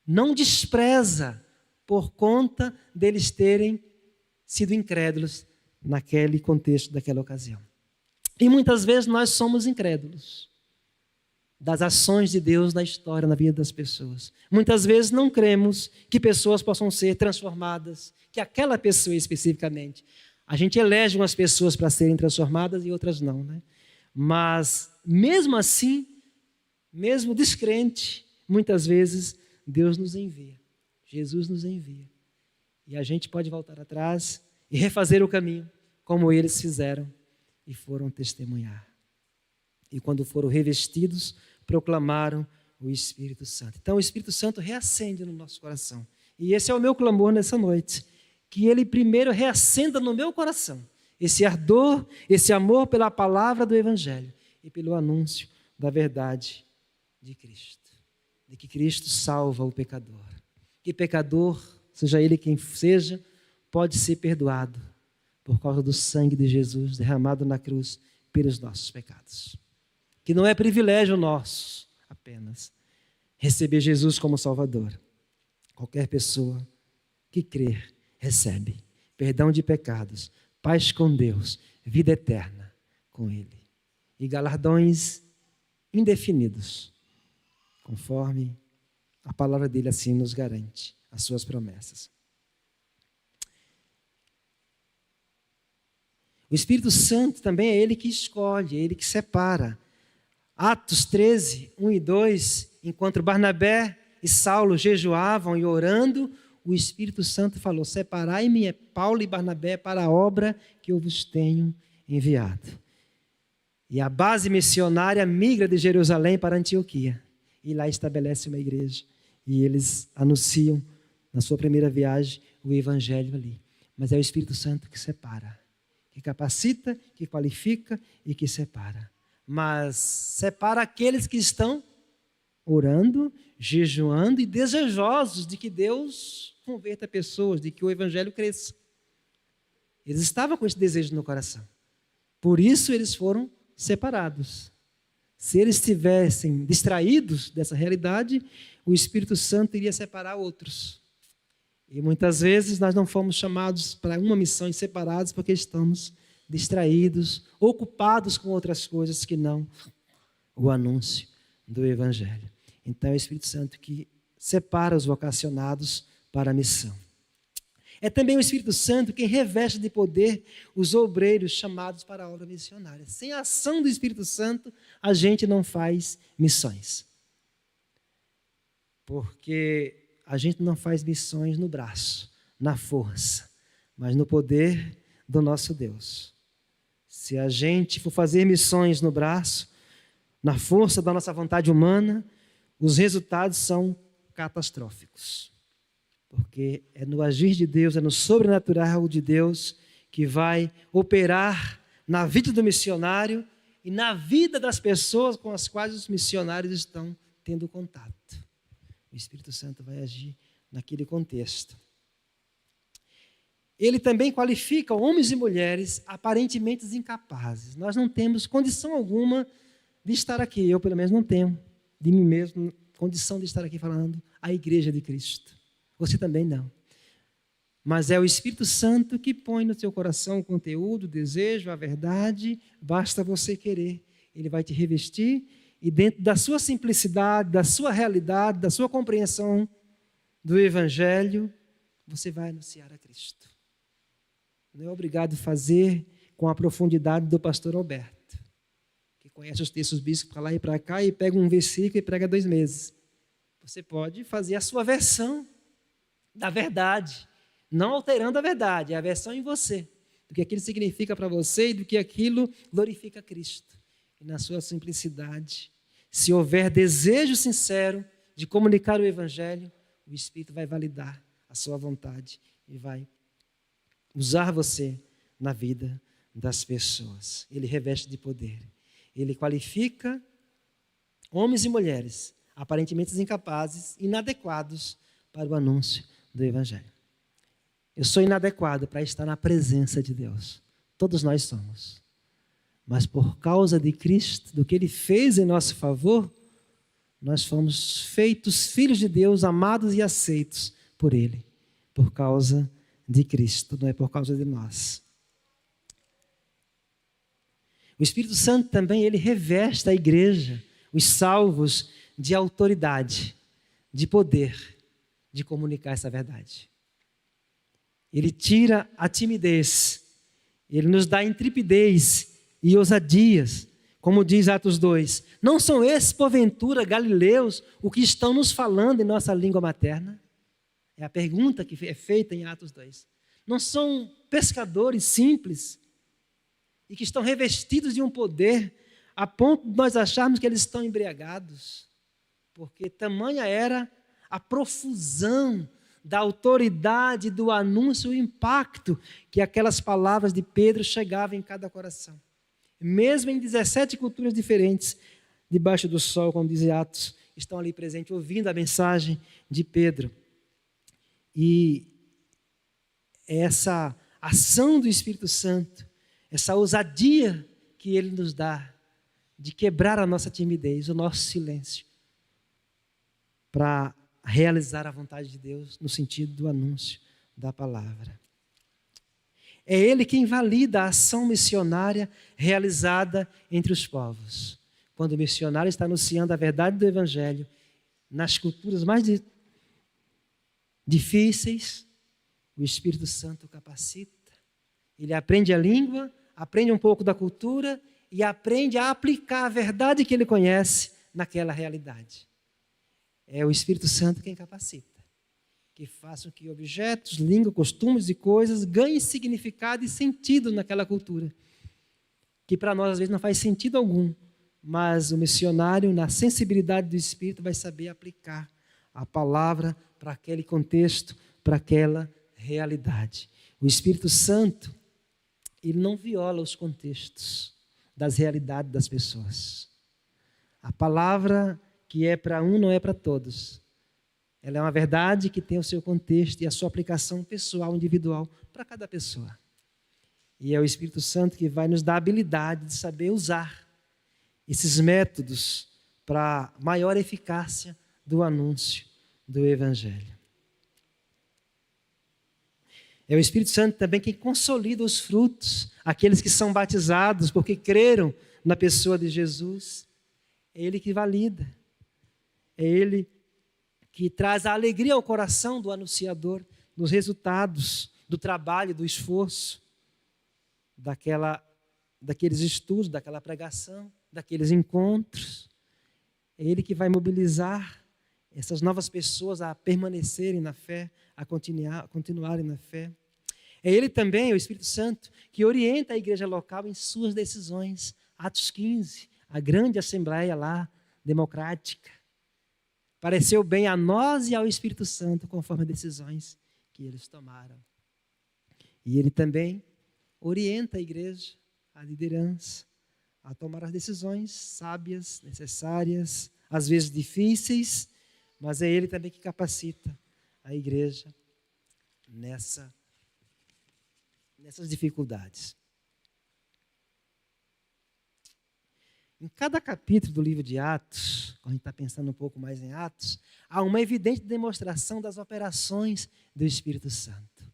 Não despreza por conta deles terem sido incrédulos naquele contexto, daquela ocasião. E muitas vezes nós somos incrédulos das ações de Deus na história, na vida das pessoas. Muitas vezes não cremos que pessoas possam ser transformadas, que aquela pessoa especificamente. A gente elege umas pessoas para serem transformadas e outras não, né? Mas, mesmo assim, mesmo descrente, muitas vezes Deus nos envia. Jesus nos envia. E a gente pode voltar atrás e refazer o caminho, como eles fizeram e foram testemunhar. E quando foram revestidos, proclamaram o Espírito Santo. Então o Espírito Santo reacende no nosso coração. E esse é o meu clamor nessa noite. Que ele primeiro reacenda no meu coração esse ardor, esse amor pela palavra do Evangelho e pelo anúncio da verdade de Cristo. De que Cristo salva o pecador. Que pecador, seja ele quem seja, pode ser perdoado por causa do sangue de Jesus derramado na cruz pelos nossos pecados. Que não é privilégio nosso apenas receber Jesus como Salvador. Qualquer pessoa que crer, recebe perdão de pecados, paz com Deus, vida eterna com Ele. E galardões indefinidos, conforme a palavra dele assim nos garante, as suas promessas. O Espírito Santo também é Ele que escolhe, é Ele que separa. Atos 13, 1 e 2, enquanto Barnabé e Saulo jejuavam e orando, o Espírito Santo falou: separai-me, Paulo e Barnabé, para a obra que eu vos tenho enviado. E a base missionária migra de Jerusalém para Antioquia. E lá estabelece uma igreja. E eles anunciam, na sua primeira viagem, o evangelho ali. Mas é o Espírito Santo que separa, que capacita, que qualifica e que separa. Mas separa aqueles que estão orando, jejuando e desejosos de que Deus converta pessoas, de que o evangelho cresça. Eles estavam com esse desejo no coração. Por isso eles foram separados. Se eles estivessem distraídos dessa realidade, o Espírito Santo iria separar outros. E muitas vezes nós não fomos chamados para uma missão e separados porque estamos distraídos, ocupados com outras coisas que não o anúncio do evangelho. Então é o Espírito Santo que separa os vocacionados para a missão. É também o Espírito Santo quem reveste de poder os obreiros chamados para a obra missionária. Sem a ação do Espírito Santo, a gente não faz missões. Porque a gente não faz missões no braço, na força, mas no poder do nosso Deus. Se a gente for fazer missões no braço, na força da nossa vontade humana, os resultados são catastróficos. Porque é no agir de Deus, é no sobrenatural de Deus que vai operar na vida do missionário e na vida das pessoas com as quais os missionários estão tendo contato. O Espírito Santo vai agir naquele contexto. Ele também qualifica homens e mulheres aparentemente incapazes. Nós não temos condição alguma de estar aqui. Eu, pelo menos, não tenho de mim mesmo condição de estar aqui falando a igreja de Cristo. Você também não. Mas é o Espírito Santo que põe no seu coração o conteúdo, o desejo, a verdade. Basta você querer. Ele vai te revestir e dentro da sua simplicidade, da sua realidade, da sua compreensão do Evangelho, você vai anunciar a Cristo. Não é obrigado a fazer com a profundidade do pastor Alberto, que conhece os textos bíblicos para lá e para cá e pega um versículo e prega 2 meses. Você pode fazer a sua versão da verdade, não alterando a verdade, é a versão em você, do que aquilo significa para você e do que aquilo glorifica a Cristo. E na sua simplicidade, se houver desejo sincero de comunicar o Evangelho, o Espírito vai validar a sua vontade e vai usar você na vida das pessoas. Ele reveste de poder. Ele qualifica homens e mulheres aparentemente incapazes, inadequados para o anúncio do Evangelho. Eu sou inadequado para estar na presença de Deus. Todos nós somos. Mas por causa de Cristo, do que Ele fez em nosso favor, nós fomos feitos filhos de Deus, amados e aceitos por Ele. Por causa de Cristo, não é por causa de nós. O Espírito Santo também, ele reveste a igreja, os salvos, de autoridade, de poder, de comunicar essa verdade. Ele tira a timidez, ele nos dá intrepidez e ousadias, como diz Atos 2. Não são esses, porventura, galileus, o que estão nos falando em nossa língua materna? É a pergunta que é feita em Atos 2. Não são pescadores simples e que estão revestidos de um poder a ponto de nós acharmos que eles estão embriagados? Porque tamanha era a profusão da autoridade, do anúncio, o impacto que aquelas palavras de Pedro chegavam em cada coração. Mesmo em 17 culturas diferentes, debaixo do sol, como diz Atos, estão ali presentes, ouvindo a mensagem de Pedro. E essa ação do Espírito Santo, essa ousadia que Ele nos dá, de quebrar a nossa timidez, o nosso silêncio, para realizar a vontade de Deus no sentido do anúncio da palavra. É Ele quem valida a ação missionária realizada entre os povos. Quando o missionário está anunciando a verdade do Evangelho nas culturas mais difíceis, o Espírito Santo capacita. Ele aprende a língua, aprende um pouco da cultura e aprende a aplicar a verdade que ele conhece naquela realidade. É o Espírito Santo quem capacita, que faça com que objetos, língua, costumes e coisas ganhem significado e sentido naquela cultura, que para nós às vezes não faz sentido algum, mas o missionário, na sensibilidade do Espírito, vai saber aplicar a palavra para aquele contexto, para aquela realidade. O Espírito Santo, ele não viola os contextos das realidades das pessoas. A palavra que é para um não é para todos. Ela é uma verdade que tem o seu contexto e a sua aplicação pessoal, individual, para cada pessoa. E é o Espírito Santo que vai nos dar a habilidade de saber usar esses métodos para maior eficácia do anúncio do Evangelho. É o Espírito Santo também quem consolida os frutos, aqueles que são batizados porque creram na pessoa de Jesus. É Ele que valida. É Ele que traz a alegria ao coração do anunciador nos resultados do trabalho, do esforço, daqueles estudos, daquela pregação, daqueles encontros. É Ele que vai mobilizar essas novas pessoas a permanecerem na fé, a continuarem na fé. É Ele também, o Espírito Santo, que orienta a igreja local em suas decisões. Atos 15, a grande assembleia lá, democrática. Pareceu bem a nós e ao Espírito Santo, conforme as decisões que eles tomaram. E Ele também orienta a igreja, a liderança, a tomar as decisões sábias, necessárias, às vezes difíceis, mas é Ele também que capacita a igreja nessas dificuldades. Em cada capítulo do livro de Atos, quando a gente está pensando um pouco mais em Atos, há uma evidente demonstração das operações do Espírito Santo.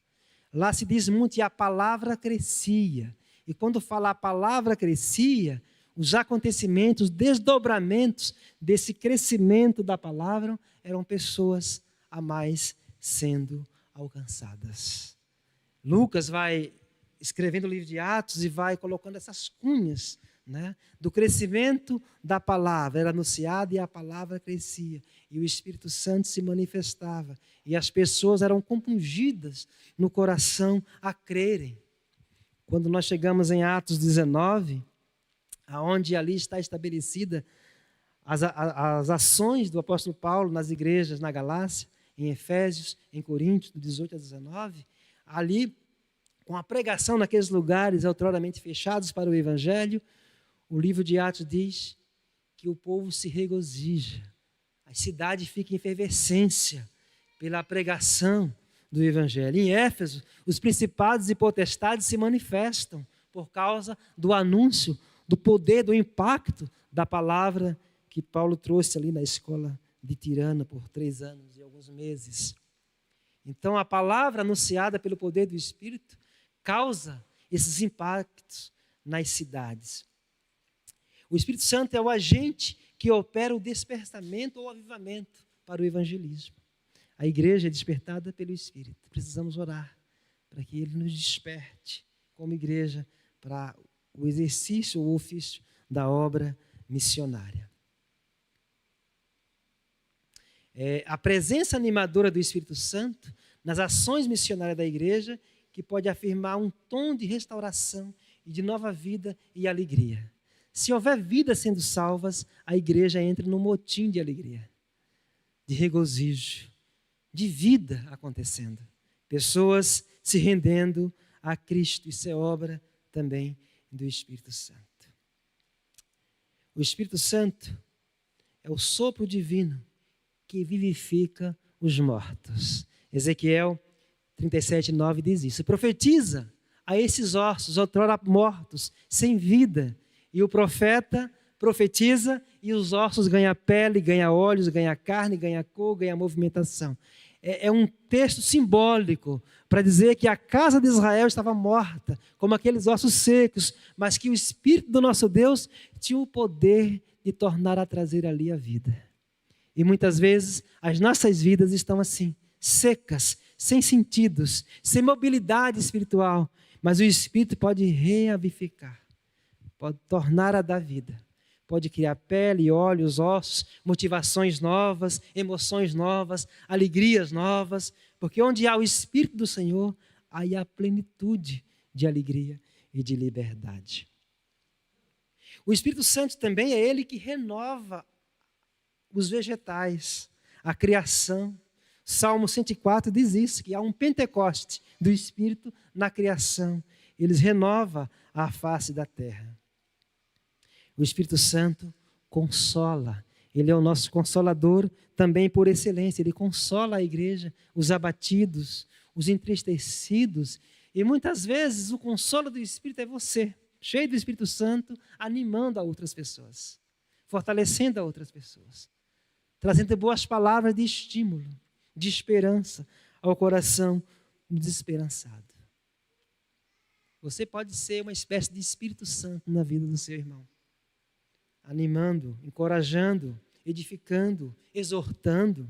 Lá se diz muito e a palavra crescia. E quando fala a palavra crescia, os acontecimentos, os desdobramentos desse crescimento da palavra eram pessoas a mais sendo alcançadas. Lucas vai escrevendo o livro de Atos e vai colocando essas cunhas, né, do crescimento da palavra. Era anunciada e a palavra crescia. E o Espírito Santo se manifestava. E as pessoas eram compungidas no coração a crerem. Quando nós chegamos em Atos 19, aonde ali está estabelecida as ações do apóstolo Paulo nas igrejas na Galácia, em Efésios, em Coríntios, do 18 a 19, ali, com a pregação naqueles lugares outroramente fechados para o Evangelho, o livro de Atos diz que o povo se regozija, a cidade fica em efervescência pela pregação do Evangelho. Em Éfeso, os principados e potestades se manifestam por causa do anúncio, do poder, do impacto da palavra que Paulo trouxe ali na escola de Tirano por 3 anos e alguns meses. Então, a palavra anunciada pelo poder do Espírito causa esses impactos nas cidades. O Espírito Santo é o agente que opera o despertamento ou avivamento para o evangelismo. A igreja é despertada pelo Espírito. Precisamos orar para que Ele nos desperte como igreja para o exercício ou ofício da obra missionária. A presença animadora do Espírito Santo nas ações missionárias da igreja que pode afirmar um tom de restauração e de nova vida e alegria. Se houver vidas sendo salvas, a igreja entra num motim de alegria, de regozijo, de vida acontecendo. Pessoas se rendendo a Cristo. Isso é obra também do Espírito Santo. O Espírito Santo é o sopro divino que vivifica os mortos. Ezequiel 37:9 diz isso. Profetiza a esses ossos, outrora mortos, sem vida. E o profeta profetiza e os ossos ganham pele, ganham olhos, ganham carne, ganham cor, ganham movimentação. É um texto simbólico para dizer que a casa de Israel estava morta, como aqueles ossos secos, mas que o Espírito do nosso Deus tinha o poder de tornar a trazer ali a vida. E muitas vezes as nossas vidas estão assim, secas, sem sentidos, sem mobilidade espiritual, mas o Espírito pode reavificar, pode tornar a dar vida, pode criar pele, olhos, ossos, motivações novas, emoções novas, alegrias novas, porque onde há o Espírito do Senhor, aí há plenitude de alegria e de liberdade. O Espírito Santo também é ele que renova os vegetais, a criação. Salmo 104 diz isso, que há um Pentecoste do Espírito na criação. Ele renova a face da terra. O Espírito Santo consola. Ele é o nosso consolador também por excelência. Ele consola a igreja, os abatidos, os entristecidos. E muitas vezes o consolo do Espírito é você, cheio do Espírito Santo, animando a outras pessoas, fortalecendo a outras pessoas, trazendo boas palavras de estímulo, de esperança ao coração desesperançado. Você pode ser uma espécie de Espírito Santo na vida do seu irmão, animando, encorajando, edificando, exortando,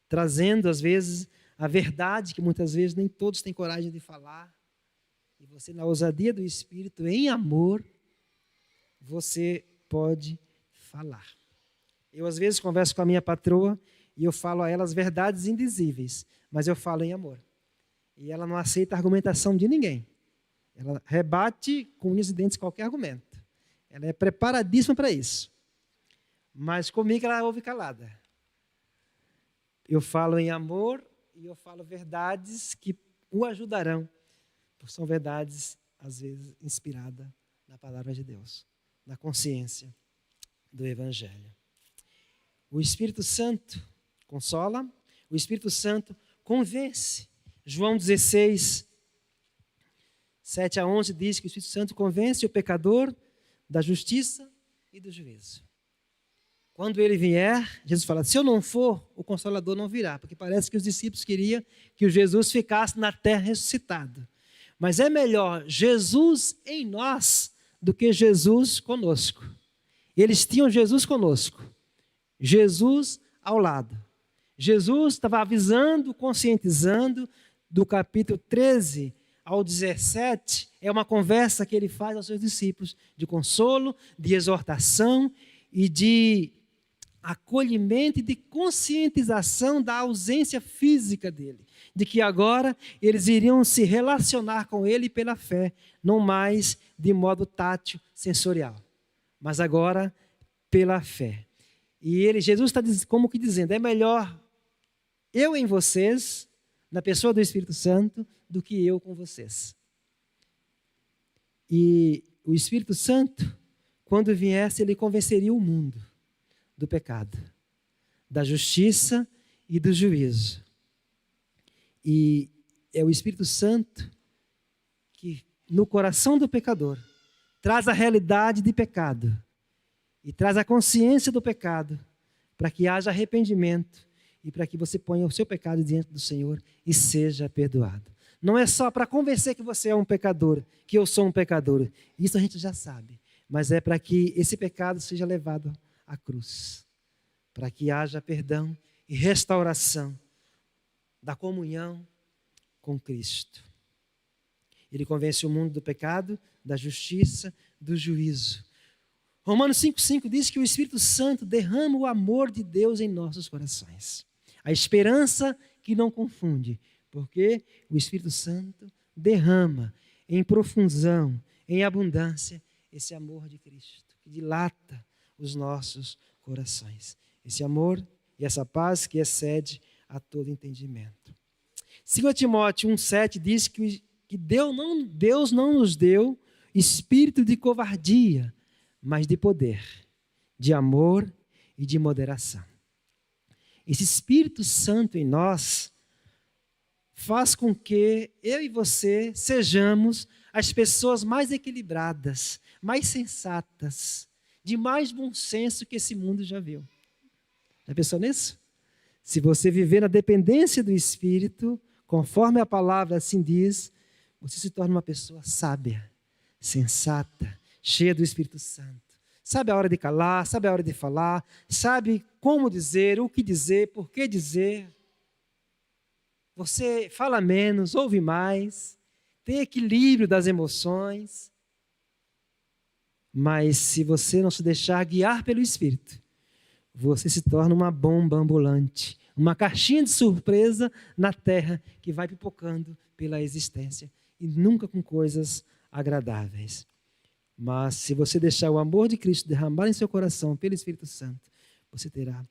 trazendo às vezes a verdade que muitas vezes nem todos têm coragem de falar. E você, na ousadia do Espírito, em amor, você pode falar. Eu às vezes converso com a minha patroa e eu falo a ela as verdades indizíveis, mas eu falo em amor. E ela não aceita a argumentação de ninguém. Ela rebate com unhas e dentes qualquer argumento. Ela é preparadíssima para isso. Mas comigo ela ouve calada. Eu falo em amor e eu falo verdades que o ajudarão. Porque são verdades, às vezes, inspiradas na palavra de Deus, na consciência do Evangelho. O Espírito Santo consola, o Espírito Santo convence. João 16, 7 a 11 diz que o Espírito Santo convence o pecador da justiça e do juízo. Quando ele vier, Jesus fala, se eu não for, o Consolador não virá, porque parece que os discípulos queriam que o Jesus ficasse na terra ressuscitado. Mas é melhor Jesus em nós do que Jesus conosco. Eles tinham Jesus conosco, Jesus ao lado. Jesus estava avisando, conscientizando, do capítulo 13 ao 17, é uma conversa que ele faz aos seus discípulos, de consolo, de exortação e de acolhimento e de conscientização da ausência física dele, de que agora eles iriam se relacionar com ele pela fé, não mais de modo tátil, sensorial, mas agora pela fé. E Jesus está como que dizendo, é melhor eu em vocês, na pessoa do Espírito Santo, do que eu com vocês. E o Espírito Santo, quando viesse, ele convenceria o mundo do pecado, da justiça e do juízo. E é o Espírito Santo que, no coração do pecador, traz a realidade de pecado e traz a consciência do pecado para que haja arrependimento e para que você ponha o seu pecado diante do Senhor e seja perdoado. Não é só para convencer que você é um pecador, que eu sou um pecador. Isso a gente já sabe. Mas é para que esse pecado seja levado à cruz. Para que haja perdão e restauração da comunhão com Cristo. Ele convence o mundo do pecado, da justiça, do juízo. Romanos 5,5 diz que o Espírito Santo derrama o amor de Deus em nossos corações. A esperança que não confunde, porque o Espírito Santo derrama em profusão, em abundância, esse amor de Cristo, que dilata os nossos corações. Esse amor e essa paz que excede a todo entendimento. 2 Timóteo 1,7 diz que Deus não nos deu espírito de covardia, mas de poder, de amor e de moderação. Esse Espírito Santo em nós faz com que eu e você sejamos as pessoas mais equilibradas, mais sensatas, de mais bom senso que esse mundo já viu. Já pensou nisso? Se você viver na dependência do Espírito, conforme a palavra assim diz, você se torna uma pessoa sábia, sensata, cheia do Espírito Santo. Sabe a hora de calar, sabe a hora de falar, sabe como dizer, o que dizer, por que dizer. Você fala menos, ouve mais, tem equilíbrio das emoções. Mas se você não se deixar guiar pelo Espírito, você se torna uma bomba ambulante, uma caixinha de surpresa na terra que vai pipocando pela existência e nunca com coisas agradáveis. Mas se você deixar o amor de Cristo derramar em seu coração pelo Espírito Santo, você terá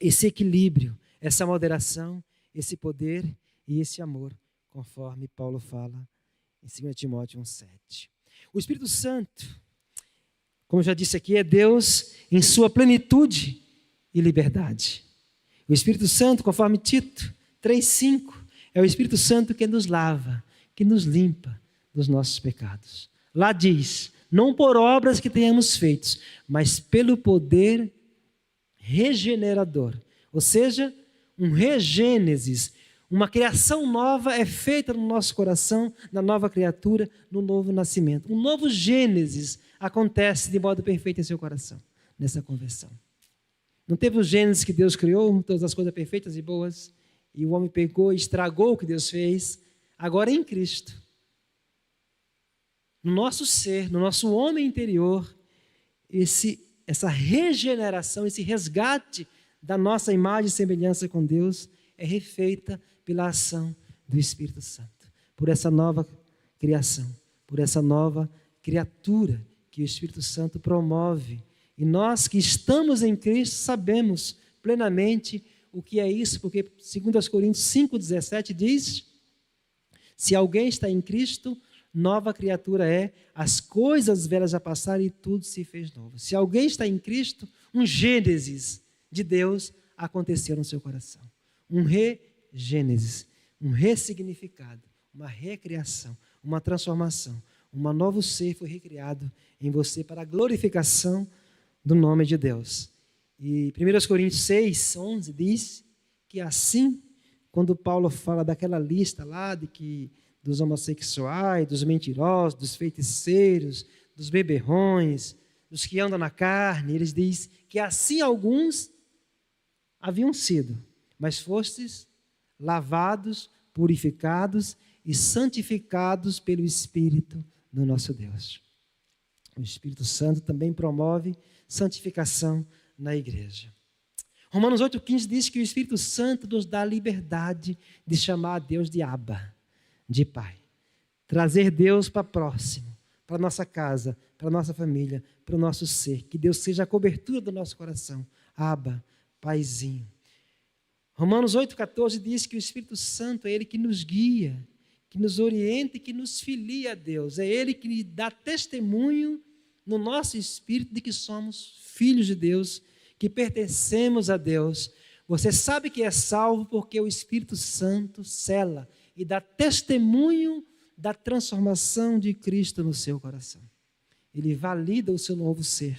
esse equilíbrio, essa moderação, esse poder e esse amor, conforme Paulo fala em 2 Timóteo 1,7. O Espírito Santo, como já disse aqui, é Deus em sua plenitude e liberdade. O Espírito Santo, conforme Tito 3,5, é o Espírito Santo que nos lava, que nos limpa dos nossos pecados. Lá diz, não por obras que tenhamos feito, mas pelo poder regenerador. Ou seja, um regênesis, uma criação nova é feita no nosso coração, na nova criatura, no novo nascimento. Um novo Gênesis acontece de modo perfeito em seu coração, nessa conversão. Não teve o Gênesis que Deus criou, todas as coisas perfeitas e boas, e o homem pegou e estragou o que Deus fez. Agora em Cristo, no nosso ser, no nosso homem interior, essa regeneração, esse resgate da nossa imagem e semelhança com Deus é refeita pela ação do Espírito Santo, por essa nova criação, por essa nova criatura que o Espírito Santo promove. E nós que estamos em Cristo sabemos plenamente o que é isso, porque 2 Coríntios 5,17 diz, se alguém está em Cristo, nova criatura é, as coisas velhas já passaram e tudo se fez novo. Se alguém está em Cristo, um Gênesis de Deus aconteceu no seu coração. Um regênesis, um ressignificado, uma recriação, uma transformação. Um novo ser foi recriado em você para a glorificação do nome de Deus. E 1 Coríntios 6,11 diz que assim, quando Paulo fala daquela lista lá dos homossexuais, dos mentirosos, dos feiticeiros, dos beberrões, dos que andam na carne, eles dizem que assim alguns haviam sido, mas fostes lavados, purificados e santificados pelo Espírito do nosso Deus. O Espírito Santo também promove santificação na igreja. Romanos 8,15 diz que o Espírito Santo nos dá a liberdade de chamar a Deus de Abba, de Pai. Trazer Deus para próximo, para a nossa casa, para a nossa família, para o nosso ser. Que Deus seja a cobertura do nosso coração. Abba, Paizinho. Romanos 8,14 diz que o Espírito Santo é Ele que nos guia, que nos orienta e que nos filia a Deus. É Ele que dá testemunho no nosso espírito de que somos filhos de Deus, que pertencemos a Deus. Você sabe que é salvo porque o Espírito Santo sela e dá testemunho da transformação de Cristo no seu coração. Ele valida o seu novo ser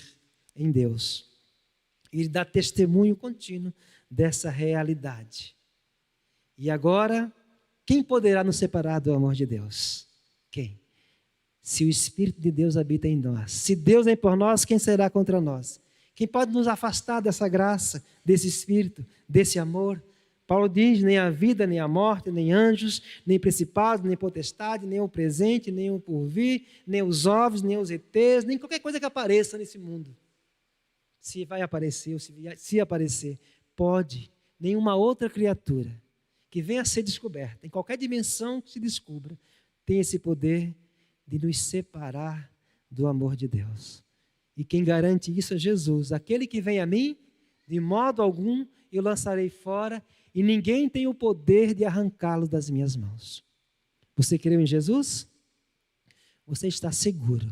em Deus. Ele dá testemunho contínuo dessa realidade. E agora, quem poderá nos separar do amor de Deus? Quem? Se o Espírito de Deus habita em nós. Se Deus é por nós, quem será contra nós? Quem pode nos afastar dessa graça, desse Espírito, desse amor? Paulo diz, nem a vida, nem a morte, nem anjos, nem principado, nem potestade, nem o presente, nem o porvir, nem os ovos, nem os ETs, nem qualquer coisa que apareça nesse mundo. Se vai aparecer, ou se aparecer, pode, nenhuma outra criatura que venha a ser descoberta, em qualquer dimensão que se descubra, tem esse poder de nos separar do amor de Deus. E quem garante isso é Jesus. Aquele que vem a mim, de modo algum eu lançarei fora, e ninguém tem o poder de arrancá-lo das minhas mãos. Você creu em Jesus? Você está seguro,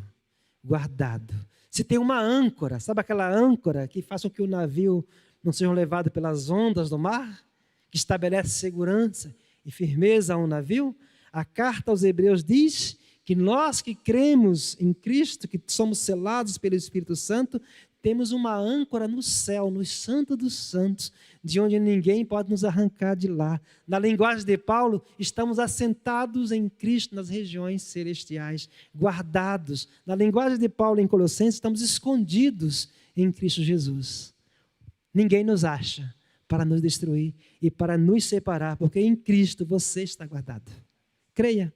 guardado. Se tem uma âncora, sabe aquela âncora que faz com que o navio não seja levado pelas ondas do mar? Que estabelece segurança e firmeza a um navio? A carta aos Hebreus diz que nós que cremos em Cristo, que somos selados pelo Espírito Santo, temos uma âncora no céu, no Santo dos Santos, de onde ninguém pode nos arrancar de lá. Na linguagem de Paulo, estamos assentados em Cristo nas regiões celestiais, guardados. Na linguagem de Paulo em Colossenses, estamos escondidos em Cristo Jesus. Ninguém nos acha para nos destruir e para nos separar, porque em Cristo você está guardado. Creia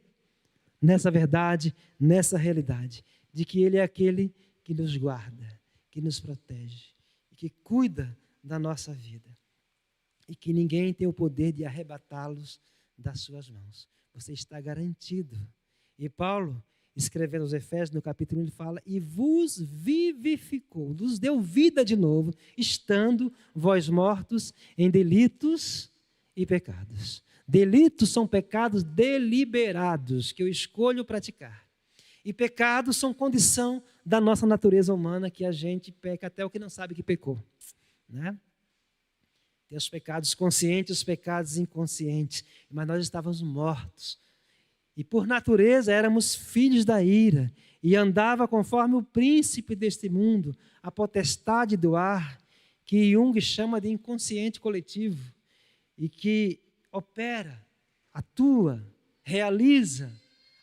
nessa verdade, nessa realidade, de que Ele é aquele que nos guarda, que nos protege, e que cuida da nossa vida. E que ninguém tem o poder de arrebatá-los das suas mãos. Você está garantido. E Paulo, escrevendo aos Efésios, no capítulo 1, ele fala: e vos vivificou, nos deu vida de novo, estando vós mortos em delitos e pecados. Delitos são pecados deliberados, que eu escolho praticar. E pecados são condição da nossa natureza humana, que a gente peca até o que não sabe que pecou, né? Tem os pecados conscientes e os pecados inconscientes. Mas nós estávamos mortos. E por natureza éramos filhos da ira. E andava conforme o príncipe deste mundo, a potestade do ar, que Jung chama de inconsciente coletivo. E que opera, atua, realiza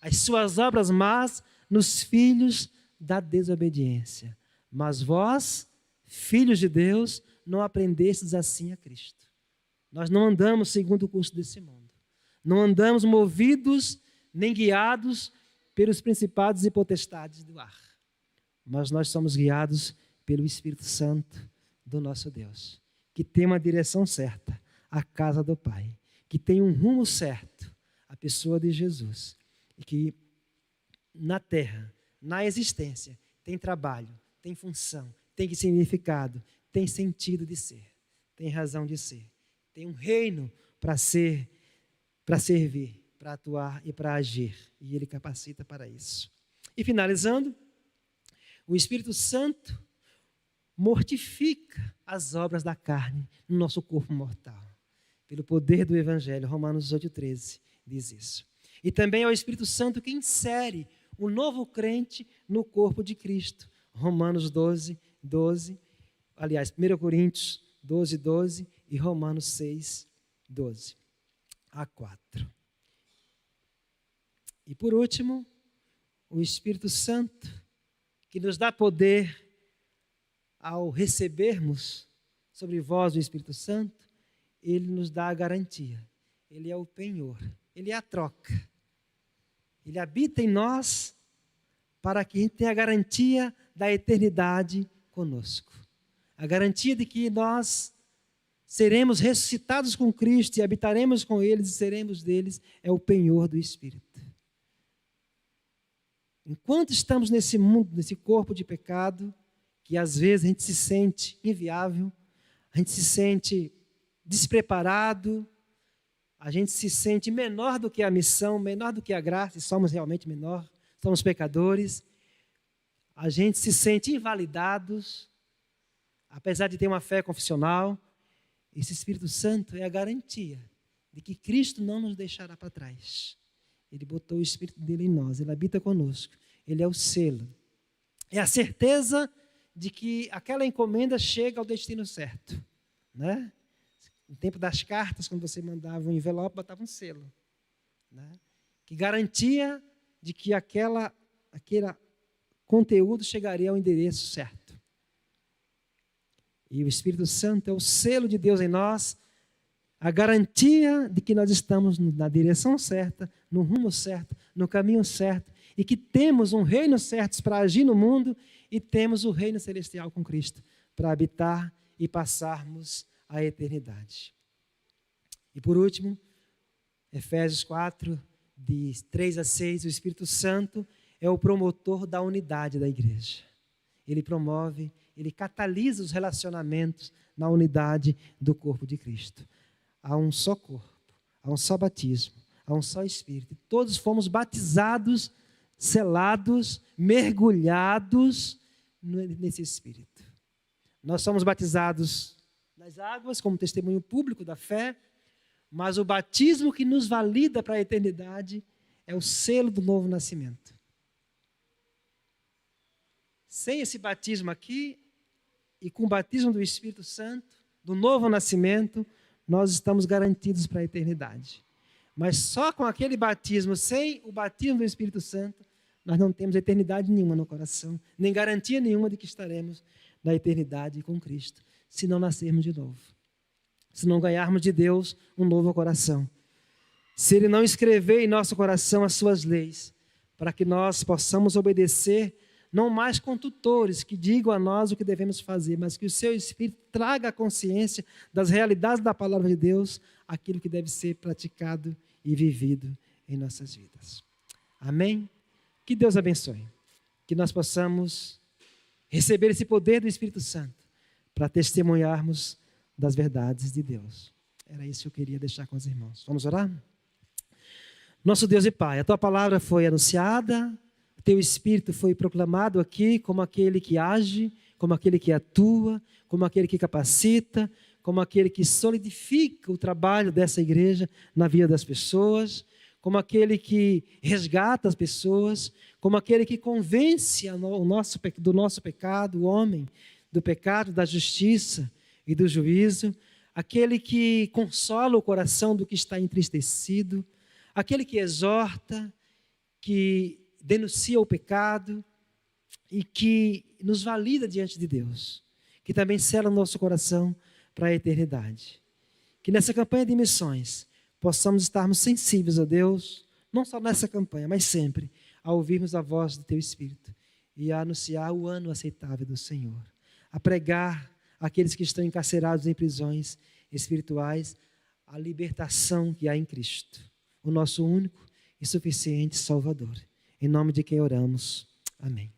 as suas obras más nos filhos da desobediência. Mas vós, filhos de Deus, não aprendestes assim a Cristo. Nós não andamos segundo o curso desse mundo. Não andamos movidos nem guiados pelos principados e potestades do ar. Mas nós somos guiados pelo Espírito Santo do nosso Deus, que tem uma direção certa, a casa do Pai, que tem um rumo certo, a pessoa de Jesus, e que na terra, na existência, tem trabalho, tem função, tem significado, tem sentido de ser, tem razão de ser, tem um reino para ser, para servir, para atuar e para agir, e Ele capacita para isso. E finalizando, o Espírito Santo mortifica as obras da carne no nosso corpo mortal, pelo poder do Evangelho. Romanos 8,13 diz isso. E também é o Espírito Santo que insere o novo crente no corpo de Cristo. Romanos 12, aliás, 1 Coríntios 12 e Romanos 6:12 a 4. E por último, o Espírito Santo, que nos dá poder ao recebermos sobre vós o Espírito Santo, ele nos dá a garantia. Ele é o penhor, ele é a troca. Ele habita em nós para que a gente tenha a garantia da eternidade conosco. A garantia de que nós seremos ressuscitados com Cristo e habitaremos com eles e seremos deles, é o penhor do Espírito. Enquanto estamos nesse mundo, nesse corpo de pecado, que às vezes a gente se sente inviável, a gente se sente despreparado, a gente se sente menor do que a missão, menor do que a graça, e somos realmente menor, somos pecadores, a gente se sente invalidados, apesar de ter uma fé confessional. Esse Espírito Santo é a garantia de que Cristo não nos deixará para trás. Ele botou o Espírito dele em nós, ele habita conosco, ele é o selo. É a certeza de que aquela encomenda chega ao destino certo, né? No tempo das cartas, quando você mandava um envelope, botava um selo, né? Que garantia de que aquele conteúdo chegaria ao endereço certo. E o Espírito Santo é o selo de Deus em nós, a garantia de que nós estamos na direção certa, no rumo certo, no caminho certo, e que temos um reino certo para agir no mundo, e temos o reino celestial com Cristo para habitar e passarmos a eternidade. E por último, Efésios 4, de 3 a 6, o Espírito Santo é o promotor da unidade da igreja. Ele promove, ele catalisa os relacionamentos na unidade do corpo de Cristo. Há um só corpo, há um só batismo, há um só Espírito. Todos fomos batizados, selados, mergulhados nesse Espírito. Nós somos batizados nas águas como testemunho público da fé, mas o batismo que nos valida para a eternidade é o selo do novo nascimento. Sem esse batismo aqui, e com o batismo do Espírito Santo, do novo nascimento, nós estamos garantidos para a eternidade. Mas só com aquele batismo, sem o batismo do Espírito Santo, nós não temos eternidade nenhuma no coração, nem garantia nenhuma de que estaremos na eternidade com Cristo, se não nascermos de novo, se não ganharmos de Deus um novo coração, se Ele não escrever em nosso coração as suas leis, para que nós possamos obedecer não mais com tutores que digam a nós o que devemos fazer, mas que o seu Espírito traga a consciência das realidades da palavra de Deus, aquilo que deve ser praticado e vivido em nossas vidas. Amém? Que Deus abençoe. Que nós possamos receber esse poder do Espírito Santo para testemunharmos das verdades de Deus. Era isso que eu queria deixar com os irmãos. Vamos orar? Nosso Deus e Pai, a Tua palavra foi anunciada, o Teu Espírito foi proclamado aqui como aquele que age, como aquele que atua, como aquele que capacita, como aquele que solidifica o trabalho dessa igreja na vida das pessoas, como aquele que resgata as pessoas, como aquele que convence do nosso pecado, o homem, do pecado, da justiça e do juízo, aquele que consola o coração do que está entristecido, aquele que exorta, que denuncia o pecado e que nos valida diante de Deus, que também sela o nosso coração para a eternidade. Que nessa campanha de missões possamos estarmos sensíveis a Deus, não só nessa campanha, mas sempre, a ouvirmos a voz do Teu Espírito e a anunciar o ano aceitável do Senhor, a pregar àqueles que estão encarcerados em prisões espirituais a libertação que há em Cristo, o nosso único e suficiente Salvador. Em nome de quem oramos. Amém.